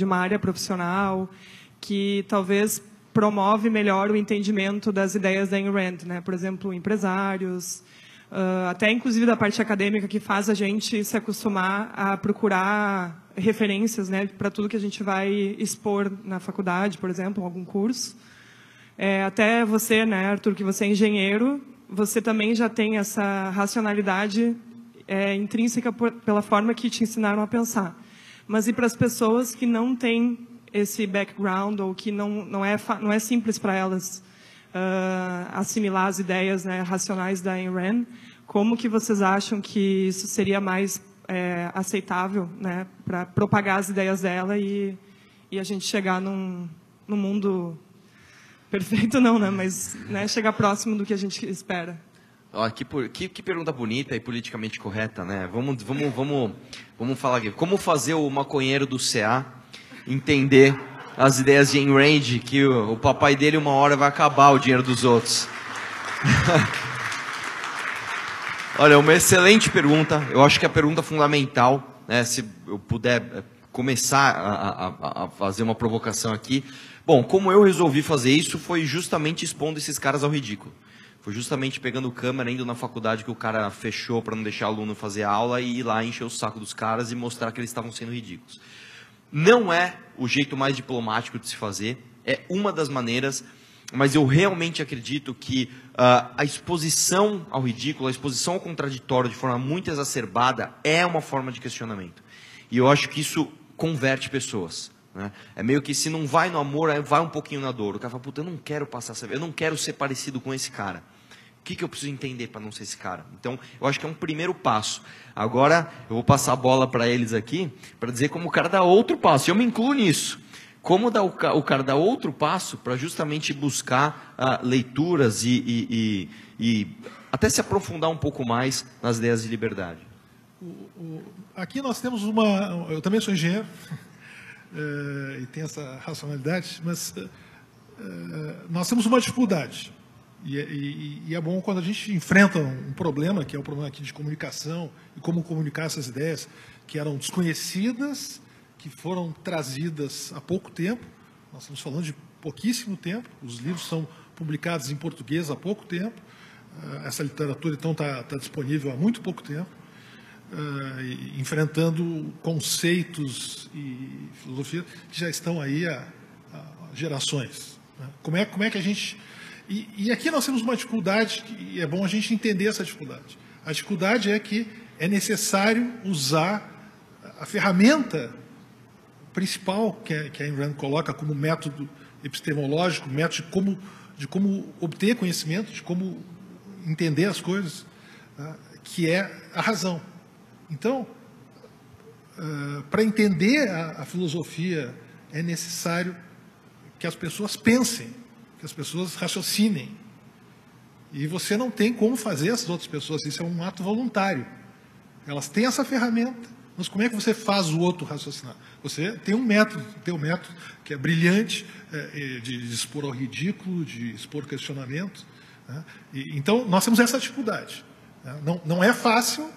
uma área profissional que talvez promove melhor o entendimento das ideias da Ayn Rand, né? Por exemplo, empresários, até inclusive da parte acadêmica, que faz a gente se acostumar a procurar referências, né, para tudo que a gente vai expor na faculdade, por exemplo, algum curso. Até você, né, Arthur, que você é engenheiro, você também já tem essa racionalidade intrínseca pela forma que te ensinaram a pensar. Mas e para as pessoas que não têm esse background ou que não é simples para elas assimilar as ideias, né, racionais da Ayn Rand, como que vocês acham que isso seria mais aceitável, né, para propagar as ideias dela e a gente chegar num mundo... Perfeito não, né? Mas, né, chegar próximo do que a gente espera. Ó, que pergunta bonita e politicamente correta, né? Vamos falar aqui. Como fazer o maconheiro do CA entender as ideias de Ayn Rand, que o papai dele uma hora vai acabar o dinheiro dos outros? Olha, uma excelente pergunta. Eu acho que é a pergunta fundamental, né? Se eu puder começar a fazer uma provocação aqui. Bom, como eu resolvi fazer isso foi justamente expondo esses caras ao ridículo. Foi justamente pegando câmera, indo na faculdade que o cara fechou para não deixar o aluno fazer a aula e ir lá encher o saco dos caras e mostrar que eles estavam sendo ridículos. Não é o jeito mais diplomático de se fazer, é uma das maneiras, mas eu realmente acredito que a exposição ao ridículo, a exposição ao contraditório de forma muito exacerbada é uma forma de questionamento. E eu acho que isso converte pessoas. É meio que se não vai no amor, vai um pouquinho na dor. O cara fala, puta, eu não quero passar essa vida, eu não quero ser parecido com esse cara. O que eu preciso entender para não ser esse cara? Então, eu acho que é um primeiro passo. Agora, eu vou passar a bola para eles aqui, para dizer como o cara dá outro passo. Eu me incluo nisso. Como o cara dá outro passo para justamente buscar leituras e até se aprofundar um pouco mais nas ideias de liberdade. Aqui nós temos eu também sou engenheiro, e tem essa racionalidade, mas nós temos uma dificuldade. E é bom quando a gente enfrenta um problema, que é o problema aqui de comunicação, e como comunicar essas ideias que eram desconhecidas, que foram trazidas há pouco tempo. Nós estamos falando de pouquíssimo tempo, os livros são publicados em português há pouco tempo, essa literatura então está disponível há muito pouco tempo. Enfrentando conceitos e filosofia que já estão aí há gerações. Né? Como é que a gente... E aqui nós temos uma dificuldade, e é bom a gente entender essa dificuldade. A dificuldade é que é necessário usar a ferramenta principal que a Ayn Rand coloca como método epistemológico, método de como obter conhecimento, de como entender as coisas, que é a razão. Então, para entender a filosofia, é necessário que as pessoas pensem, que as pessoas raciocinem. E você não tem como fazer essas outras pessoas, isso é um ato voluntário. Elas têm essa ferramenta, mas como é que você faz o outro raciocinar? Você tem um método que é brilhante, de expor ao ridículo, de expor questionamento, né? Então, nós temos essa dificuldade. Né? Não é fácil,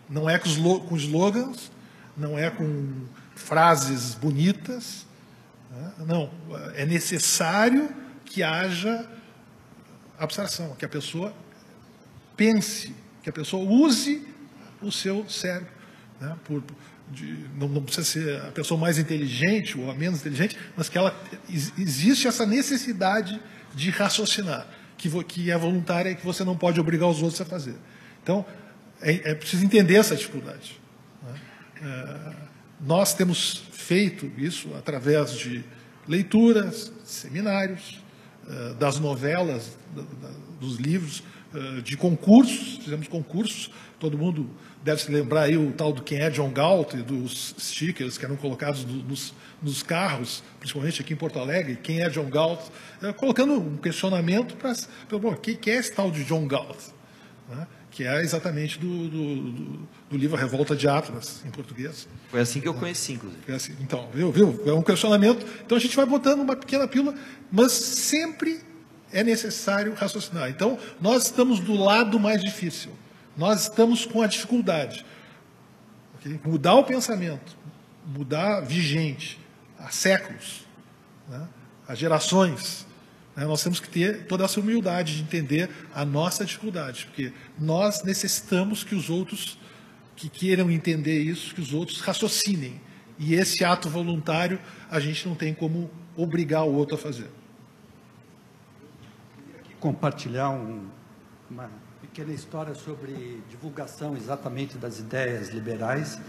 não é com slogans, não é com frases bonitas, né? Não, é necessário que haja abstração, que a pessoa pense, que a pessoa use o seu cérebro, né? Não precisa ser a pessoa mais inteligente ou a menos inteligente, mas que existe essa necessidade de raciocinar, que é voluntária e que você não pode obrigar os outros a fazer. Então, é preciso entender essa dificuldade, né? Nós temos feito isso através de leituras, seminários, das novelas, dos livros, de concursos, fizemos concursos, todo mundo deve se lembrar aí o tal do quem é John Galt, dos stickers que eram colocados nos carros, principalmente aqui em Porto Alegre, quem é John Galt, colocando um questionamento para, bom, quem é esse tal de John Galt, né? Que é exatamente do livro A Revolta de Atlas, em português. Foi assim que eu conheci, inclusive. Foi assim. Então, viu? É um questionamento. Então, a gente vai botando uma pequena pílula, mas sempre é necessário raciocinar. Então, nós estamos do lado mais difícil. Nós estamos com a dificuldade. Okay? Mudar o pensamento, mudar vigente, há séculos, né? Há gerações. Nós temos que ter toda essa humildade de entender a nossa dificuldade, porque nós necessitamos que os outros que queiram entender isso, que os outros raciocinem. E esse ato voluntário, a gente não tem como obrigar o outro a fazer. Compartilhar uma pequena história sobre divulgação exatamente das ideias liberais.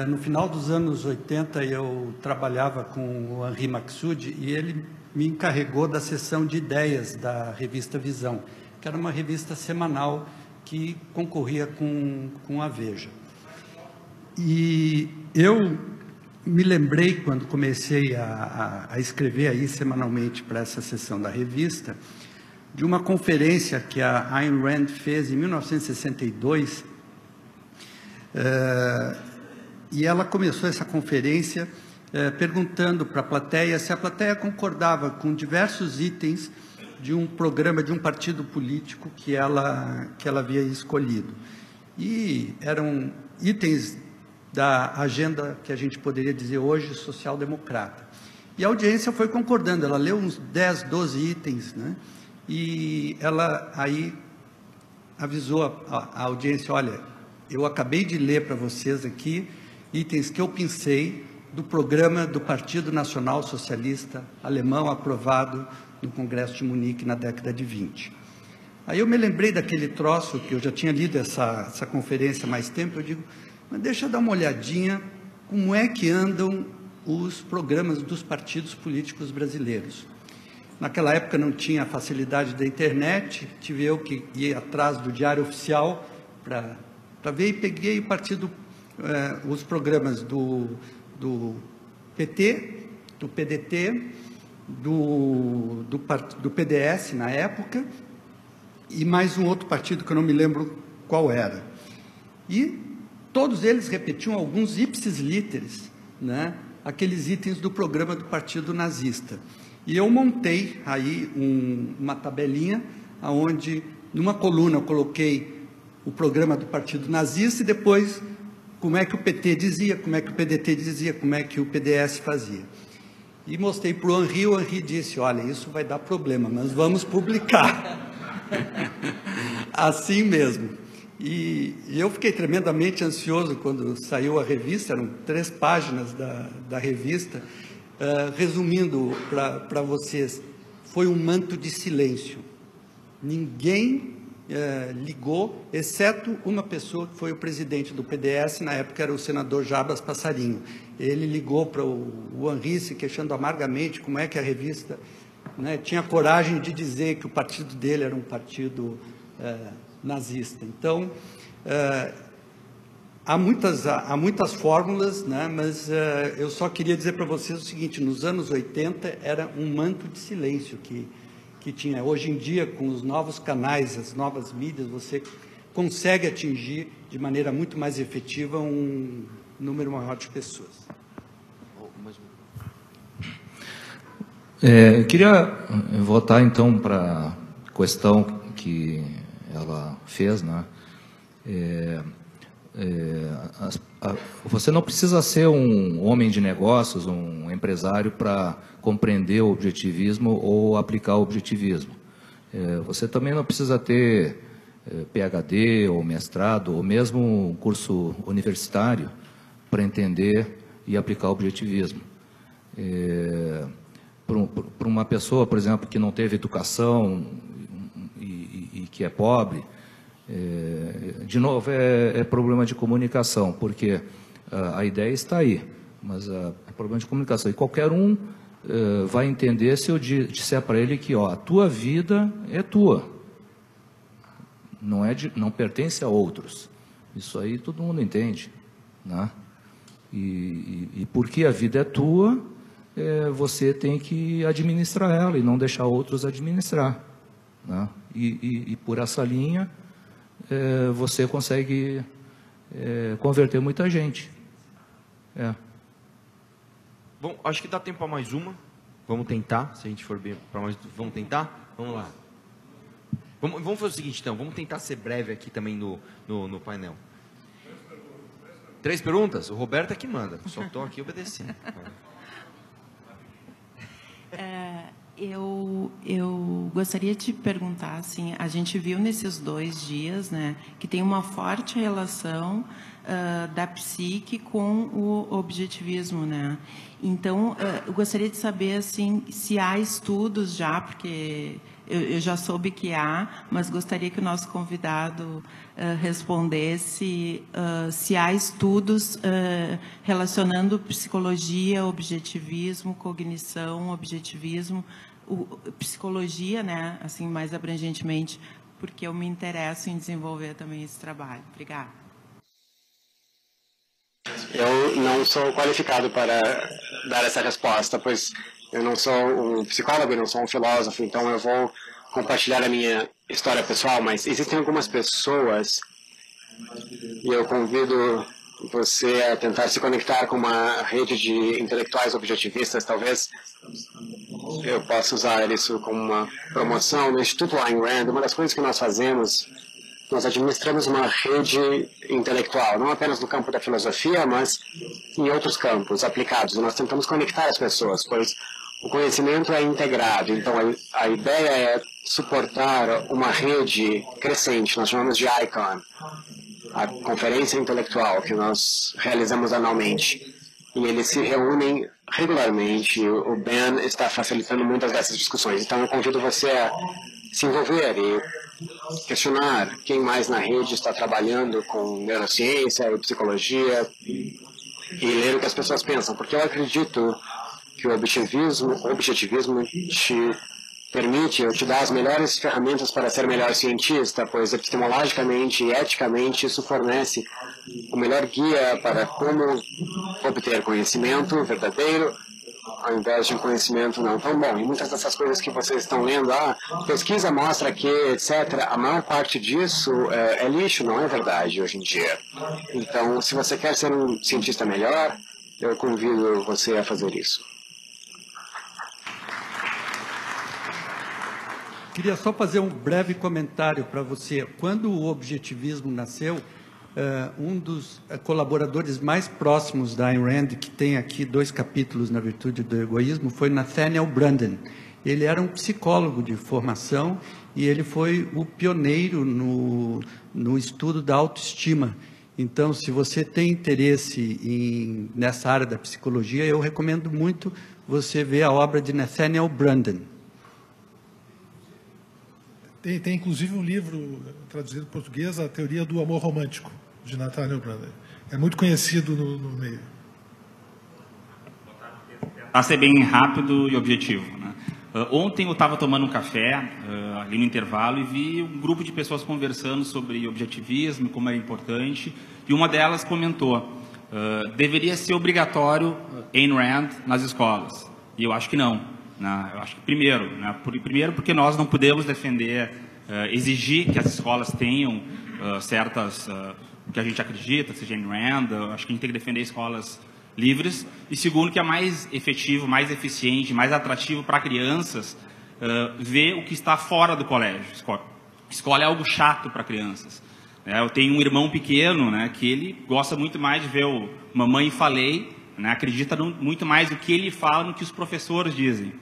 No final dos anos 80, eu trabalhava com o Henri Maxud e ele me encarregou da seção de ideias da revista Visão, que era uma revista semanal que concorria com a Veja. E eu me lembrei, quando comecei a escrever aí semanalmente para essa seção da revista, de uma conferência que a Ayn Rand fez em 1962, e ela começou essa conferência perguntando para a plateia se a plateia concordava com diversos itens de um programa de um partido político que ela havia escolhido. E eram itens da agenda que a gente poderia dizer hoje social-democrata. E a audiência foi concordando, ela leu uns 10, 12 itens, né? E ela aí avisou a audiência, olha, eu acabei de ler para vocês aqui itens que eu pensei do programa do Partido Nacional Socialista Alemão aprovado no Congresso de Munique na década de 20. Aí eu me lembrei daquele troço, que eu já tinha lido essa conferência há mais tempo, eu digo, mas deixa eu dar uma olhadinha como é que andam os programas dos partidos políticos brasileiros. Naquela época não tinha a facilidade da internet, tive eu que ir atrás do Diário Oficial para ver, e peguei o partido, os programas do PT, do PDT, do PDS na época, e mais um outro partido que eu não me lembro qual era. E todos eles repetiam alguns ipsis literis, né, aqueles itens do programa do Partido Nazista. E eu montei aí uma tabelinha, onde numa coluna eu coloquei o programa do Partido Nazista e depois como é que o PT dizia, como é que o PDT dizia, como é que o PDS fazia. E mostrei para o Henri disse, olha, isso vai dar problema, mas vamos publicar. Assim mesmo. E eu fiquei tremendamente ansioso quando saiu a revista, eram 3 páginas da revista, resumindo para vocês, foi um manto de silêncio. Ninguém ligou, exceto uma pessoa que foi o presidente do PDS, na época era o senador Jabas Passarinho. Ele ligou para o Henri se queixando amargamente como é que a revista, né, tinha coragem de dizer que o partido dele era um partido nazista. Então, há muitas fórmulas, né, mas eu só queria dizer para vocês o seguinte, nos anos 80 era um manto de silêncio que tinha. Hoje em dia, com os novos canais, as novas mídias, você consegue atingir de maneira muito mais efetiva um número maior de pessoas. Eu queria voltar então para a questão que ela fez, né? Você não precisa ser um homem de negócios, um empresário para compreender o objetivismo ou aplicar o objetivismo. Você também não precisa ter PhD ou mestrado ou mesmo um curso universitário para entender e aplicar o objetivismo. Para uma pessoa, por exemplo, que não teve educação e que é pobre, de novo, é problema de comunicação, porque a ideia está aí, mas é problema de comunicação. E qualquer um vai entender se eu disser para ele que a tua vida é tua, não pertence a outros. Isso aí todo mundo entende, né? E porque a vida é tua, você tem que administrar ela e não deixar outros administrar, né? E por essa linha você consegue converter muita gente. Bom, acho que dá tempo para mais uma. Vamos tentar, se a gente for bem para mais. Vamos tentar? Vamos lá. Vamos fazer o seguinte, então. Vamos tentar ser breve aqui também no painel. 3 perguntas? O Roberto é que manda. Só estou aqui obedecendo. Eu gostaria de perguntar, assim, a gente viu nesses 2 dias, né, que tem uma forte relação da psique com o objetivismo, né? Então, eu gostaria de saber, assim, se há estudos já, porque eu já soube que há, mas gostaria que o nosso convidado respondesse se há estudos relacionando psicologia, objetivismo, cognição, objetivismo, psicologia, né, assim, mais abrangentemente, porque eu me interesso em desenvolver também esse trabalho. Obrigada. Eu não sou qualificado para dar essa resposta, pois eu não sou um psicólogo, eu não sou um filósofo, então eu vou compartilhar a minha história pessoal, mas existem algumas pessoas, e eu convido você a tentar se conectar com uma rede de intelectuais objetivistas, talvez eu possa usar isso como uma promoção. No Instituto Ayn Rand, uma das coisas que nós fazemos, nós administramos uma rede intelectual, não apenas no campo da filosofia, mas em outros campos aplicados. Nós tentamos conectar as pessoas, pois o conhecimento é integrado. Então, a ideia é suportar uma rede crescente, nós chamamos de ICON, a conferência intelectual que nós realizamos anualmente. E eles se reúnem regularmente, o Ben está facilitando muitas dessas discussões. Então, eu convido você a se envolver e questionar quem mais na rede está trabalhando com neurociência e psicologia e ler o que as pessoas pensam, porque eu acredito que o objetivismo te permite, te dá as melhores ferramentas para ser melhor cientista, pois epistemologicamente e eticamente isso fornece o melhor guia para como obter conhecimento verdadeiro, ao invés de um conhecimento não tão bom. E muitas dessas coisas que vocês estão lendo, pesquisa mostra que, etc., a maior parte disso é lixo, não é verdade hoje em dia. Então, se você quer ser um cientista melhor, eu convido você a fazer isso. Queria só fazer um breve comentário para você. Quando o objetivismo nasceu, um dos colaboradores mais próximos da Ayn Rand, que tem aqui 2 capítulos na Virtude do Egoísmo, foi Nathaniel Branden. Ele era um psicólogo de formação e ele foi o pioneiro no estudo da autoestima. Então, se você tem interesse nessa área da psicologia, eu recomendo muito você ver a obra de Nathaniel Branden. Tem inclusive um livro traduzido em português, A Teoria do Amor Romântico, de Nathaniel Branden. É muito conhecido no meio. Para ser bem rápido e objetivo, né? Ontem eu estava tomando um café ali no intervalo e vi um grupo de pessoas conversando sobre objetivismo, como é importante, e uma delas comentou, deveria ser obrigatório Ayn Rand nas escolas. E eu acho que não. Eu acho que primeiro porque nós não podemos defender, exigir que as escolas tenham certas, o que a gente acredita, seja Ayn Rand, acho que a gente tem que defender escolas livres. E segundo, que é mais efetivo, mais eficiente, mais atrativo para crianças ver o que está fora do colégio. escola é algo chato para crianças. Eu tenho um irmão pequeno, né, que ele gosta muito mais de ver o Mamãe Falei, né, acredita muito mais no que ele fala do que os professores dizem.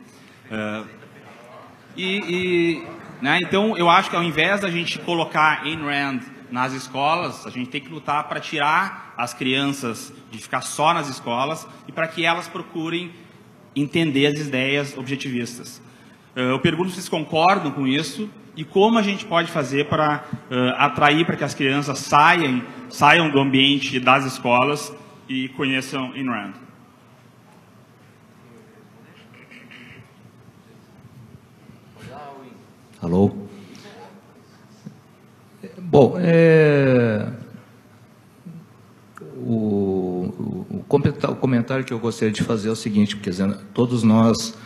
Né, então, eu acho que ao invés da gente colocar Ayn Rand nas escolas, a gente tem que lutar para tirar as crianças de ficar só nas escolas e para que elas procurem entender as ideias objetivistas. Eu pergunto se vocês concordam com isso e como a gente pode fazer para atrair para que as crianças saiam do ambiente das escolas e conheçam Ayn Rand. Alô? Bom, o comentário que eu gostaria de fazer é o seguinte, porque todos nós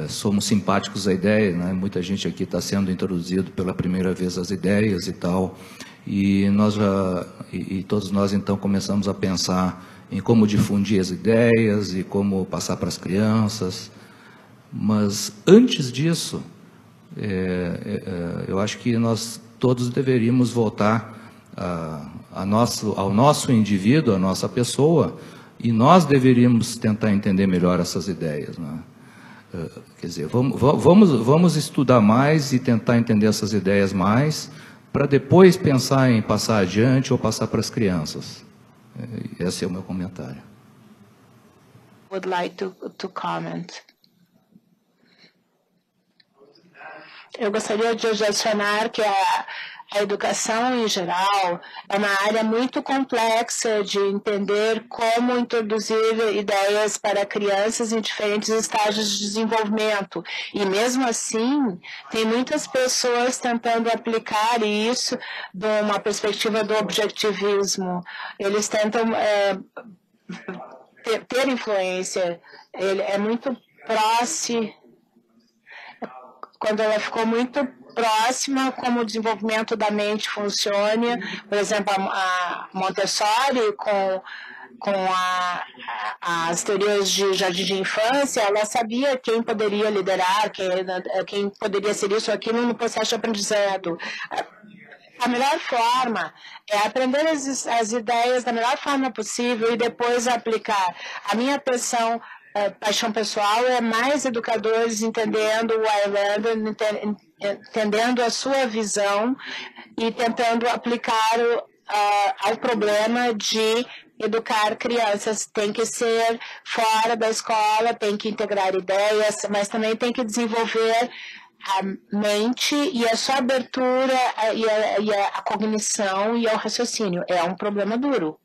somos simpáticos à ideia, né? Muita gente aqui está sendo introduzido pela primeira vez às ideias e tal, e todos nós então começamos a pensar em como difundir as ideias e como passar para as crianças, mas antes disso, eu acho que nós todos deveríamos voltar ao nosso indivíduo, à nossa pessoa, e nós deveríamos tentar entender melhor essas ideias, né? Quer dizer, vamos estudar mais e tentar entender essas ideias mais, para depois pensar em passar adiante ou passar para as crianças. Esse é o meu comentário. Would like to comment. Eu gostaria de adicionar que a educação em geral é uma área muito complexa de entender como introduzir ideias para crianças em diferentes estágios de desenvolvimento. E mesmo assim, tem muitas pessoas tentando aplicar isso de uma perspectiva do objetivismo. Eles tentam ter influência. Ele é muito próximo. Quando ela ficou muito próxima, como o desenvolvimento da mente funciona, por exemplo, a Montessori, com as teorias de jardim de infância, ela sabia quem poderia liderar, quem poderia ser isso ou aquilo no processo de aprendizado. A melhor forma é aprender as ideias da melhor forma possível e depois aplicar. A minha paixão pessoal é mais educadores entendendo o Ayn Rand, entendendo a sua visão e tentando aplicar ao problema de educar crianças. Tem que ser fora da escola, tem que integrar ideias, mas também tem que desenvolver a mente e a sua abertura e a cognição e o raciocínio. É um problema duro.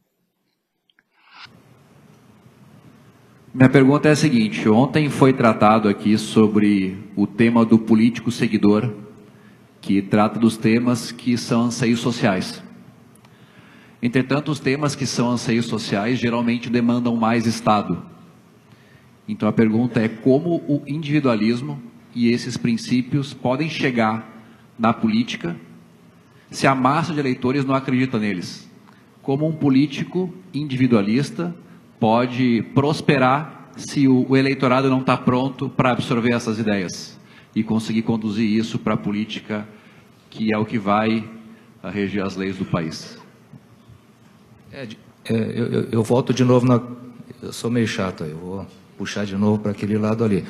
Minha pergunta é a seguinte: ontem foi tratado aqui sobre o tema do político seguidor, que trata dos temas que são anseios sociais. Entretanto, os temas que são anseios sociais geralmente demandam mais Estado. Então a pergunta é como o individualismo e esses princípios podem chegar na política se a massa de eleitores não acredita neles. Como um político individualista pode prosperar se o eleitorado não está pronto para absorver essas ideias e conseguir conduzir isso para a política, que é o que vai reger as leis do país. Eu volto de novo eu sou meio chato, eu vou puxar de novo para aquele lado ali.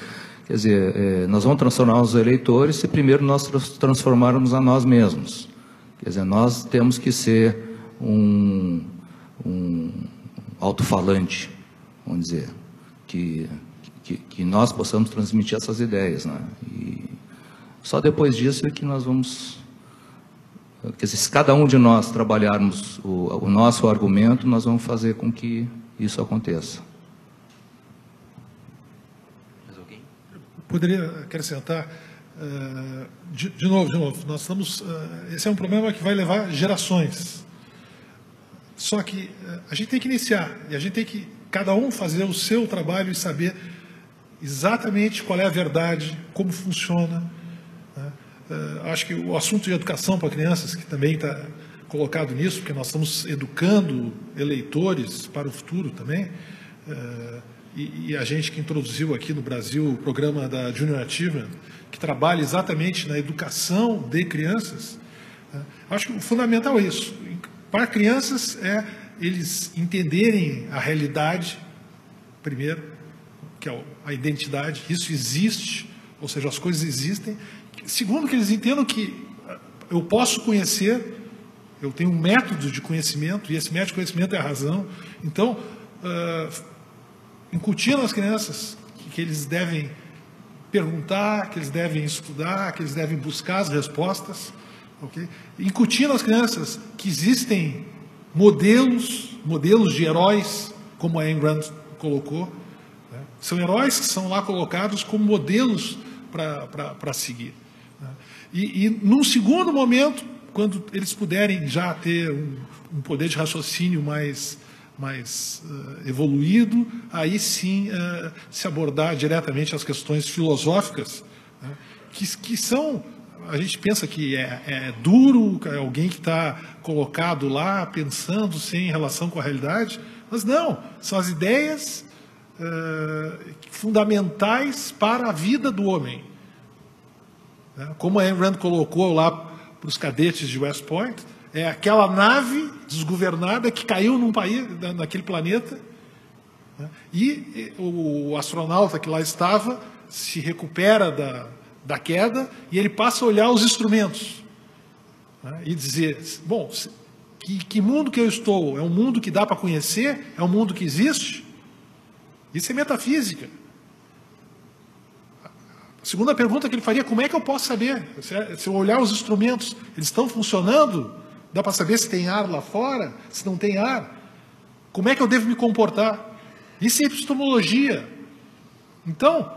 Quer dizer, nós vamos transformar os eleitores se primeiro nós transformarmos a nós mesmos. Quer dizer, nós temos que ser um alto-falante, vamos dizer, que nós possamos transmitir essas ideias, né? E só depois disso é que nós vamos... Quer dizer, se cada um de nós trabalharmos o nosso argumento, nós vamos fazer com que isso aconteça. Poderia acrescentar, de novo, nós estamos... esse é um problema que vai levar gerações. Só que a gente tem que iniciar, e a gente tem que, cada um, fazer o seu trabalho e saber exatamente qual é a verdade, como funciona. Né? Acho que o assunto de educação para crianças, que também está colocado nisso, porque nós estamos educando eleitores para o futuro também, e a gente que introduziu aqui no Brasil o programa da Junior Achievement, que trabalha exatamente na educação de crianças, acho que o fundamental é isso. Para crianças é eles entenderem a realidade, primeiro, que é a identidade, isso existe, ou seja, as coisas existem. Segundo, que eles entendam que eu posso conhecer, eu tenho um método de conhecimento, e esse método de conhecimento é a razão. Então, incutir nas crianças que eles devem perguntar, que eles devem estudar, que eles devem buscar as respostas, okay? Incutir nas crianças que existem modelos de heróis, como a Ayn Rand colocou, né? São heróis que são lá colocados como modelos para seguir, né? E num segundo momento, quando eles puderem já ter um poder de raciocínio mais evoluído, aí sim se abordar diretamente as questões filosóficas, né? que são, a gente pensa que é duro, é alguém que está colocado lá pensando sem relação com a realidade, mas não, são as ideias fundamentais para a vida do homem, né? Como a Ayn Rand colocou lá para os cadetes de West Point, é aquela nave desgovernada que caiu num país, naquele planeta, né? E o astronauta que lá estava se recupera da queda e ele passa a olhar os instrumentos, né? E dizer, bom, que mundo que eu estou? É um mundo que dá para conhecer? É um mundo que existe? Isso é metafísica. A segunda pergunta que ele faria, como é que eu posso saber? Se eu olhar os instrumentos, eles estão funcionando? Dá para saber se tem ar lá fora? Se não tem ar? Como é que eu devo me comportar? Isso é epistemologia. Então,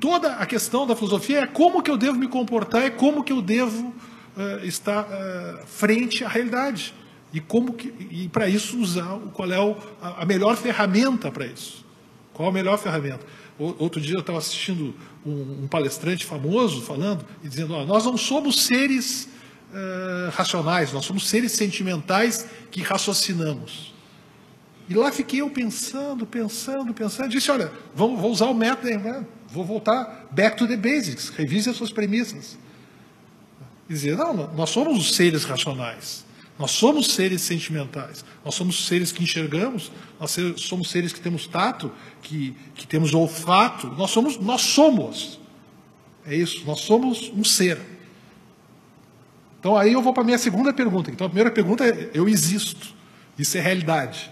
toda a questão da filosofia é como que eu devo me comportar e como que eu devo estar frente à realidade. E para isso usar qual é a melhor ferramenta para isso. Qual a melhor ferramenta? Outro dia eu estava assistindo um palestrante famoso falando e dizendo, nós não somos seres racionais, nós somos seres sentimentais que raciocinamos. E lá fiquei eu pensando, disse, olha, vou usar o método, né? Vou voltar back to the basics, revise as suas premissas. E dizer, não, nós somos os seres racionais, nós somos seres sentimentais, nós somos seres que enxergamos, nós somos seres que temos tato, que temos olfato, nós somos. É isso, nós somos um ser. Então aí eu vou para a minha segunda pergunta. Então a primeira pergunta é, eu existo, isso é realidade.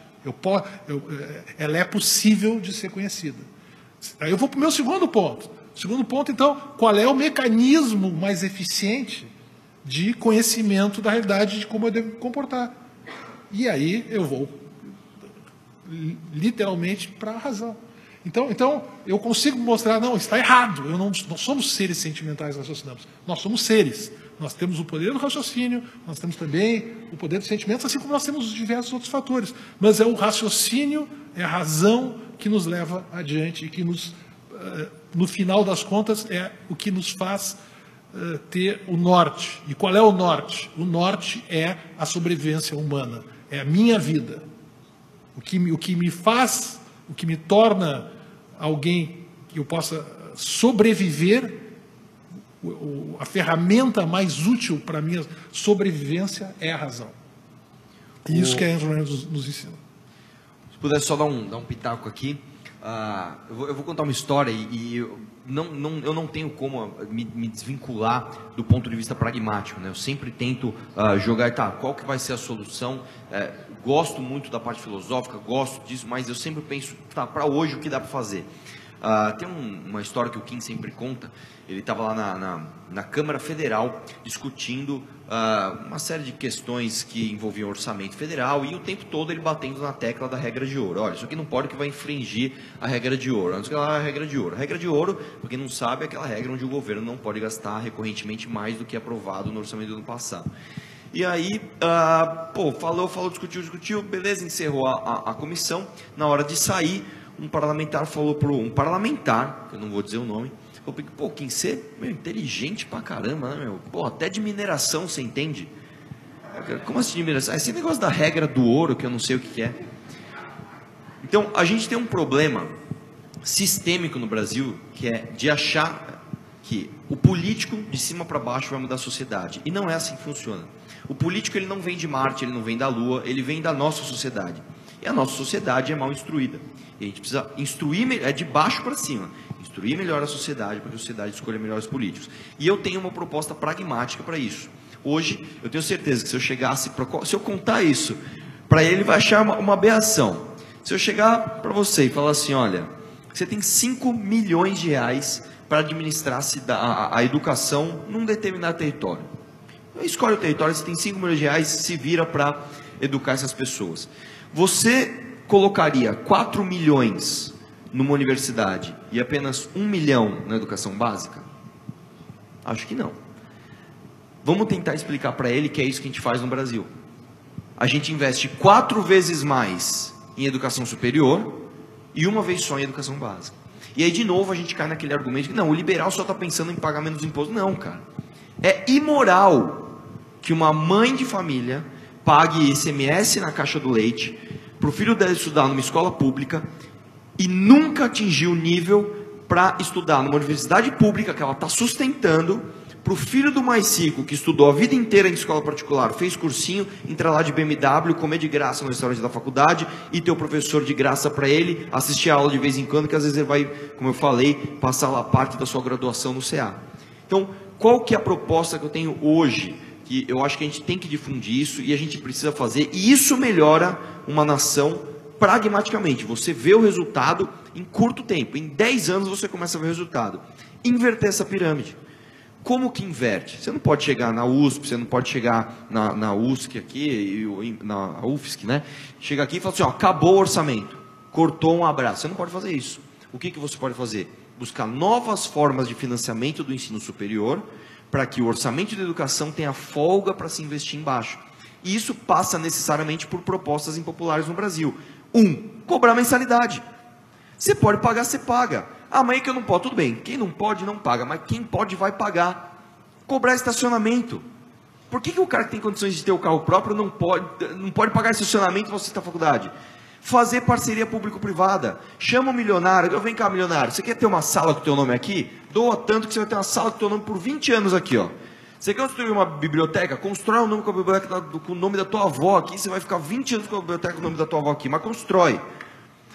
Ela é possível de ser conhecida. Aí eu vou para o meu segundo ponto. Segundo ponto, então, qual é o mecanismo mais eficiente de conhecimento da realidade, de como eu devo me comportar? E aí eu vou literalmente para a razão. Então eu consigo mostrar, não, está errado. Nós somos seres sentimentais, raciocinamos. Nós somos seres. Nós temos o poder do raciocínio, nós temos também o poder dos sentimentos, assim como nós temos diversos outros fatores. Mas é o raciocínio, é a razão que nos leva adiante e que no final das contas, é o que nos faz ter o norte. E qual é o norte? O norte é a sobrevivência humana, é a minha vida. O que me faz, o que me torna alguém que eu possa sobreviver, a ferramenta mais útil para a minha sobrevivência é a razão. E isso que a Ayn Rand nos ensina. Se pudesse só dar um pitaco aqui, eu vou contar uma história e eu não tenho como me desvincular do ponto de vista pragmático, né? Eu sempre tento jogar, qual que vai ser a solução? Gosto muito da parte filosófica, gosto disso, mas eu sempre penso, para hoje o que dá para fazer? Tem uma história que o Kim sempre conta. Ele estava lá na Câmara Federal discutindo uma série de questões que envolviam orçamento federal e o tempo todo ele batendo na tecla da regra de ouro. Olha, isso aqui não pode, que vai infringir a regra de ouro. Antes que ela a regra de ouro. A regra de ouro, para quem não sabe, é aquela regra onde o governo não pode gastar recorrentemente mais do que aprovado no orçamento do ano passado. E aí, falou, discutiu, beleza, encerrou a comissão. Na hora de sair, um parlamentar falou para um parlamentar, que eu não vou dizer o nome, falou, Kim, você é inteligente pra caramba, né, meu? Pô, até de mineração você entende? Como assim de mineração? Esse negócio da regra do ouro, que eu não sei o que é. Então, a gente tem um problema sistêmico no Brasil, que é de achar que o político de cima para baixo vai mudar a sociedade. E não é assim que funciona. O político, ele não vem de Marte, ele não vem da Lua, ele vem da nossa sociedade. E a nossa sociedade é mal instruída. E a gente precisa instruir, é de baixo para cima, instruir melhor a sociedade, para que a sociedade escolha melhores políticos. E eu tenho uma proposta pragmática para isso. Hoje, eu tenho certeza que se eu chegasse, se eu contar isso, para ele vai achar uma aberração. Se eu chegar para você e falar assim, olha, você tem 5 milhões de reais para administrar a educação num determinado território. Escolhe o território, você tem 5 milhões de reais, se vira para educar essas pessoas. Você colocaria 4 milhões numa universidade e apenas 1 milhão na educação básica? Acho que não. Vamos tentar explicar para ele que é isso que a gente faz no Brasil. A gente investe 4 vezes mais em educação superior e 1 vez só em educação básica. E aí, de novo, a gente cai naquele argumento que, não, o liberal só está pensando em pagar menos imposto. Não, cara. É imoral que uma mãe de família pague ICMS na caixa do leite para o filho dela estudar numa escola pública e nunca atingir o nível para estudar numa universidade pública que ela está sustentando, para o filho do mais rico, que estudou a vida inteira em escola particular, fez cursinho, entrar lá de BMW, comer de graça no restaurante da faculdade e ter o professor de graça para ele, assistir a aula de vez em quando, que às vezes ele vai, como eu falei, passar lá parte da sua graduação no CA. Então, qual que é a proposta que eu tenho hoje? Que eu acho que a gente tem que difundir isso e a gente precisa fazer, e isso melhora uma nação pragmaticamente. Você vê o resultado em curto tempo, em 10 anos você começa a ver o resultado. Inverter essa pirâmide. Como que inverte? Você não pode chegar na USP, você não pode chegar na USC aqui, na UFSC, né? Chega aqui e fala assim, ó, acabou o orçamento, cortou um abraço. Você não pode fazer isso. O que você pode fazer? Buscar novas formas de financiamento do ensino superior, para que o orçamento de educação tenha folga para se investir embaixo. E isso passa necessariamente por propostas impopulares no Brasil. Cobrar mensalidade. Você pode pagar, você paga. Ah, mas é que eu não posso. Tudo bem, quem não pode, não paga. Mas quem pode, vai pagar. Cobrar estacionamento. Por que o cara que tem condições de ter o carro próprio não pode pagar estacionamento e você está na faculdade? Fazer parceria público-privada. Chama o milionário. Vem cá, milionário. Você quer ter uma sala com o teu nome aqui? Doa tanto que você vai ter uma sala com o teu nome por 20 anos aqui, ó. Você quer construir uma biblioteca? Constrói um nome com a biblioteca com o nome da tua avó aqui. Você vai ficar 20 anos com a biblioteca com o nome da tua avó aqui. Mas constrói.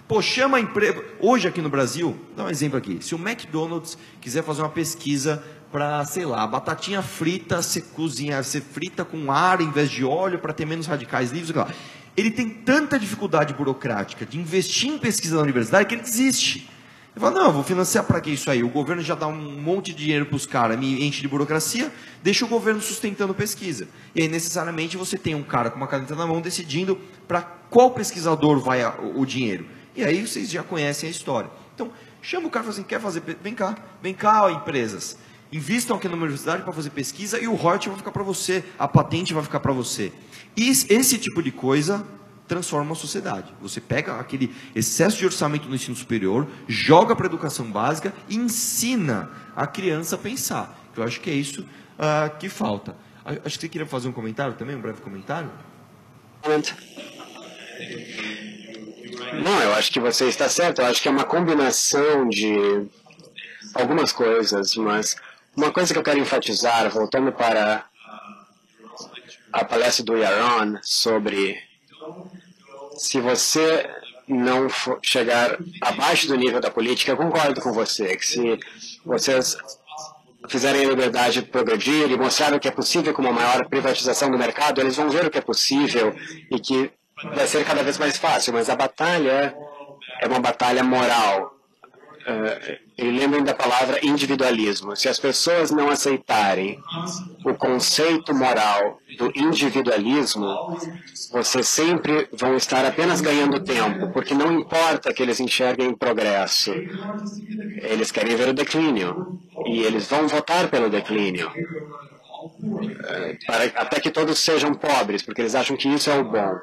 Pô, chama a empresa. Hoje aqui no Brasil, dá um exemplo aqui. Se o McDonald's quiser fazer uma pesquisa para, sei lá, batatinha frita, você frita com ar em vez de óleo para ter menos radicais livres, sei lá. Ele tem tanta dificuldade burocrática de investir em pesquisa na universidade que ele desiste. Ele fala, não, eu vou financiar para que isso aí? O governo já dá um monte de dinheiro para os caras, me enche de burocracia, deixa o governo sustentando pesquisa. E aí, necessariamente, você tem um cara com uma caneta na mão decidindo para qual pesquisador vai o dinheiro. E aí vocês já conhecem a história. Então, chama o cara e fala assim, quer fazer, vem cá, ó, empresas. Invistam aqui na universidade para fazer pesquisa e o royalty vai ficar para você, a patente vai ficar para você. E esse tipo de coisa transforma a sociedade. Você pega aquele excesso de orçamento no ensino superior, joga para a educação básica e ensina a criança a pensar. Eu acho que é isso que falta. Acho que você queria fazer um comentário também, um breve comentário? Não, eu acho que você está certo. Eu acho que é uma combinação de algumas coisas, mas uma coisa que eu quero enfatizar, voltando para a palestra do Yaron sobre se você não chegar abaixo do nível da política, eu concordo com você, que se vocês fizerem a liberdade progredir e mostrarem o que é possível com uma maior privatização do mercado, eles vão ver o que é possível e que vai ser cada vez mais fácil, mas a batalha é uma batalha moral. E lembrem da palavra individualismo. Se as pessoas não aceitarem o conceito moral do individualismo, vocês sempre vão estar apenas ganhando tempo, porque não importa que eles enxerguem progresso. Eles querem ver o declínio, e eles vão votar pelo declínio. Até que todos sejam pobres, porque eles acham que isso é o bom.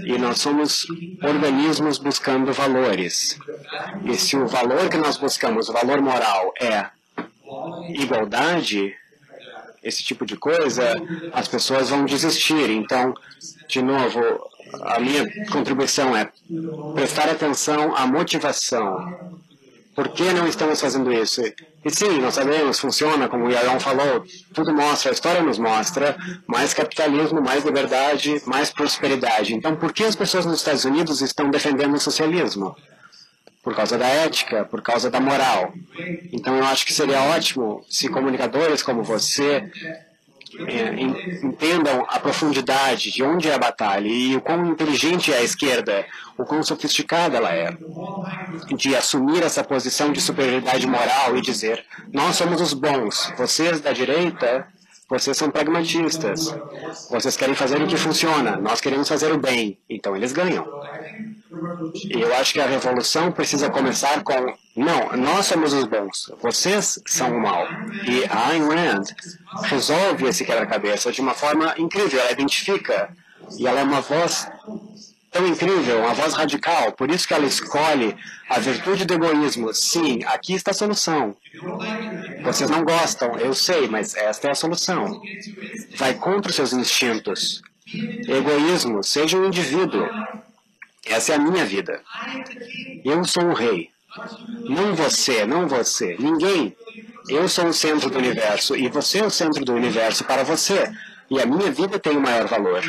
E nós somos organismos buscando valores. E se o valor que nós buscamos, o valor moral, é igualdade, esse tipo de coisa, as pessoas vão desistir. Então, de novo, a minha contribuição é prestar atenção à motivação. Por que não estamos fazendo isso? E sim, nós sabemos, funciona, como o Yaron falou, tudo mostra, a história nos mostra, mais capitalismo, mais liberdade, mais prosperidade. Então, por que as pessoas nos Estados Unidos estão defendendo o socialismo? Por causa da ética, por causa da moral. Então, eu acho que seria ótimo se comunicadores como você entendam a profundidade de onde é a batalha e o quão inteligente é a esquerda, o quão sofisticada ela é, de assumir essa posição de superioridade moral e dizer, nós somos os bons, vocês da direita, vocês são pragmatistas, vocês querem fazer o que funciona, nós queremos fazer o bem, então eles ganham. E eu acho que a revolução precisa começar com, não, nós somos os bons, vocês são o mal. E a Ayn Rand resolve esse quebra-cabeça de uma forma incrível, ela identifica, e ela é uma voz tão incrível, uma voz radical, por isso que ela escolhe a virtude do egoísmo. Sim, aqui está a solução. Vocês não gostam, eu sei, mas esta é a solução. Vai contra os seus instintos. Egoísmo, seja um indivíduo. Essa é a minha vida. Eu sou um rei. Não você, não você. Ninguém. Eu sou o centro do universo e você é o centro do universo para você. E a minha vida tem o maior valor.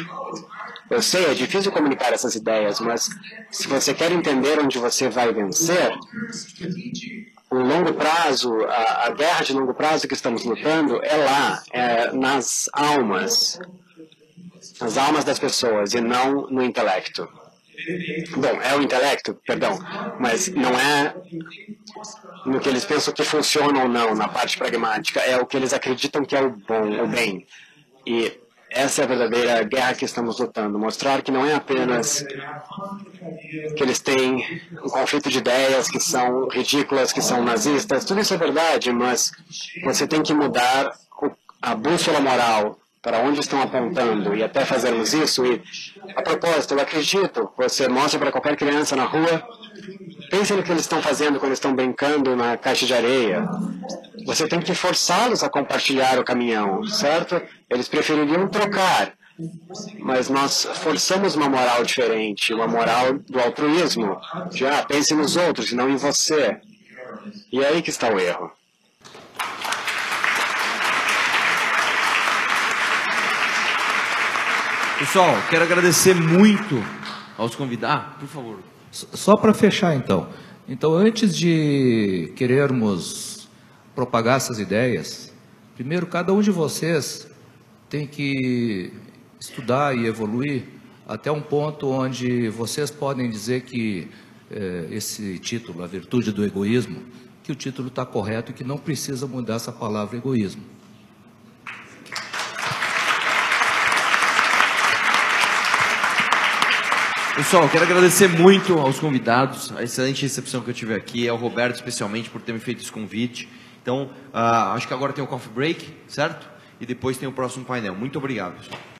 Eu sei, é difícil comunicar essas ideias, mas se você quer entender onde você vai vencer, o longo prazo, a guerra de longo prazo que estamos lutando é lá, nas almas das pessoas e não no intelecto. Bom, é o intelecto, perdão, mas não é no que eles pensam que funciona ou não, na parte pragmática, é o que eles acreditam que é o bom, o bem. E essa é a verdadeira guerra que estamos lutando, mostrar que não é apenas que eles têm um conflito de ideias que são ridículas, que são nazistas, tudo isso é verdade, mas você tem que mudar a bússola moral, para onde estão apontando, e até fazermos isso, e a propósito, eu acredito, você mostra para qualquer criança na rua, pense no que eles estão fazendo quando estão brincando na caixa de areia. Você tem que forçá-los a compartilhar o caminhão, certo? Eles prefeririam trocar, mas nós forçamos uma moral diferente, uma moral do altruísmo, de pense nos outros e não em você. E é aí que está o erro. Pessoal, quero agradecer muito aos convidados. Por favor. Só para fechar, então. Então, antes de querermos propagar essas ideias, primeiro, cada um de vocês tem que estudar e evoluir até um ponto onde vocês podem dizer que esse título, A Virtude do Egoísmo, que o título está correto e que não precisa mudar essa palavra egoísmo. Pessoal, quero agradecer muito aos convidados, a excelente recepção que eu tive aqui, ao Roberto especialmente por ter me feito esse convite. Então, acho que agora tem o coffee break, certo? E depois tem o próximo painel. Muito obrigado, pessoal.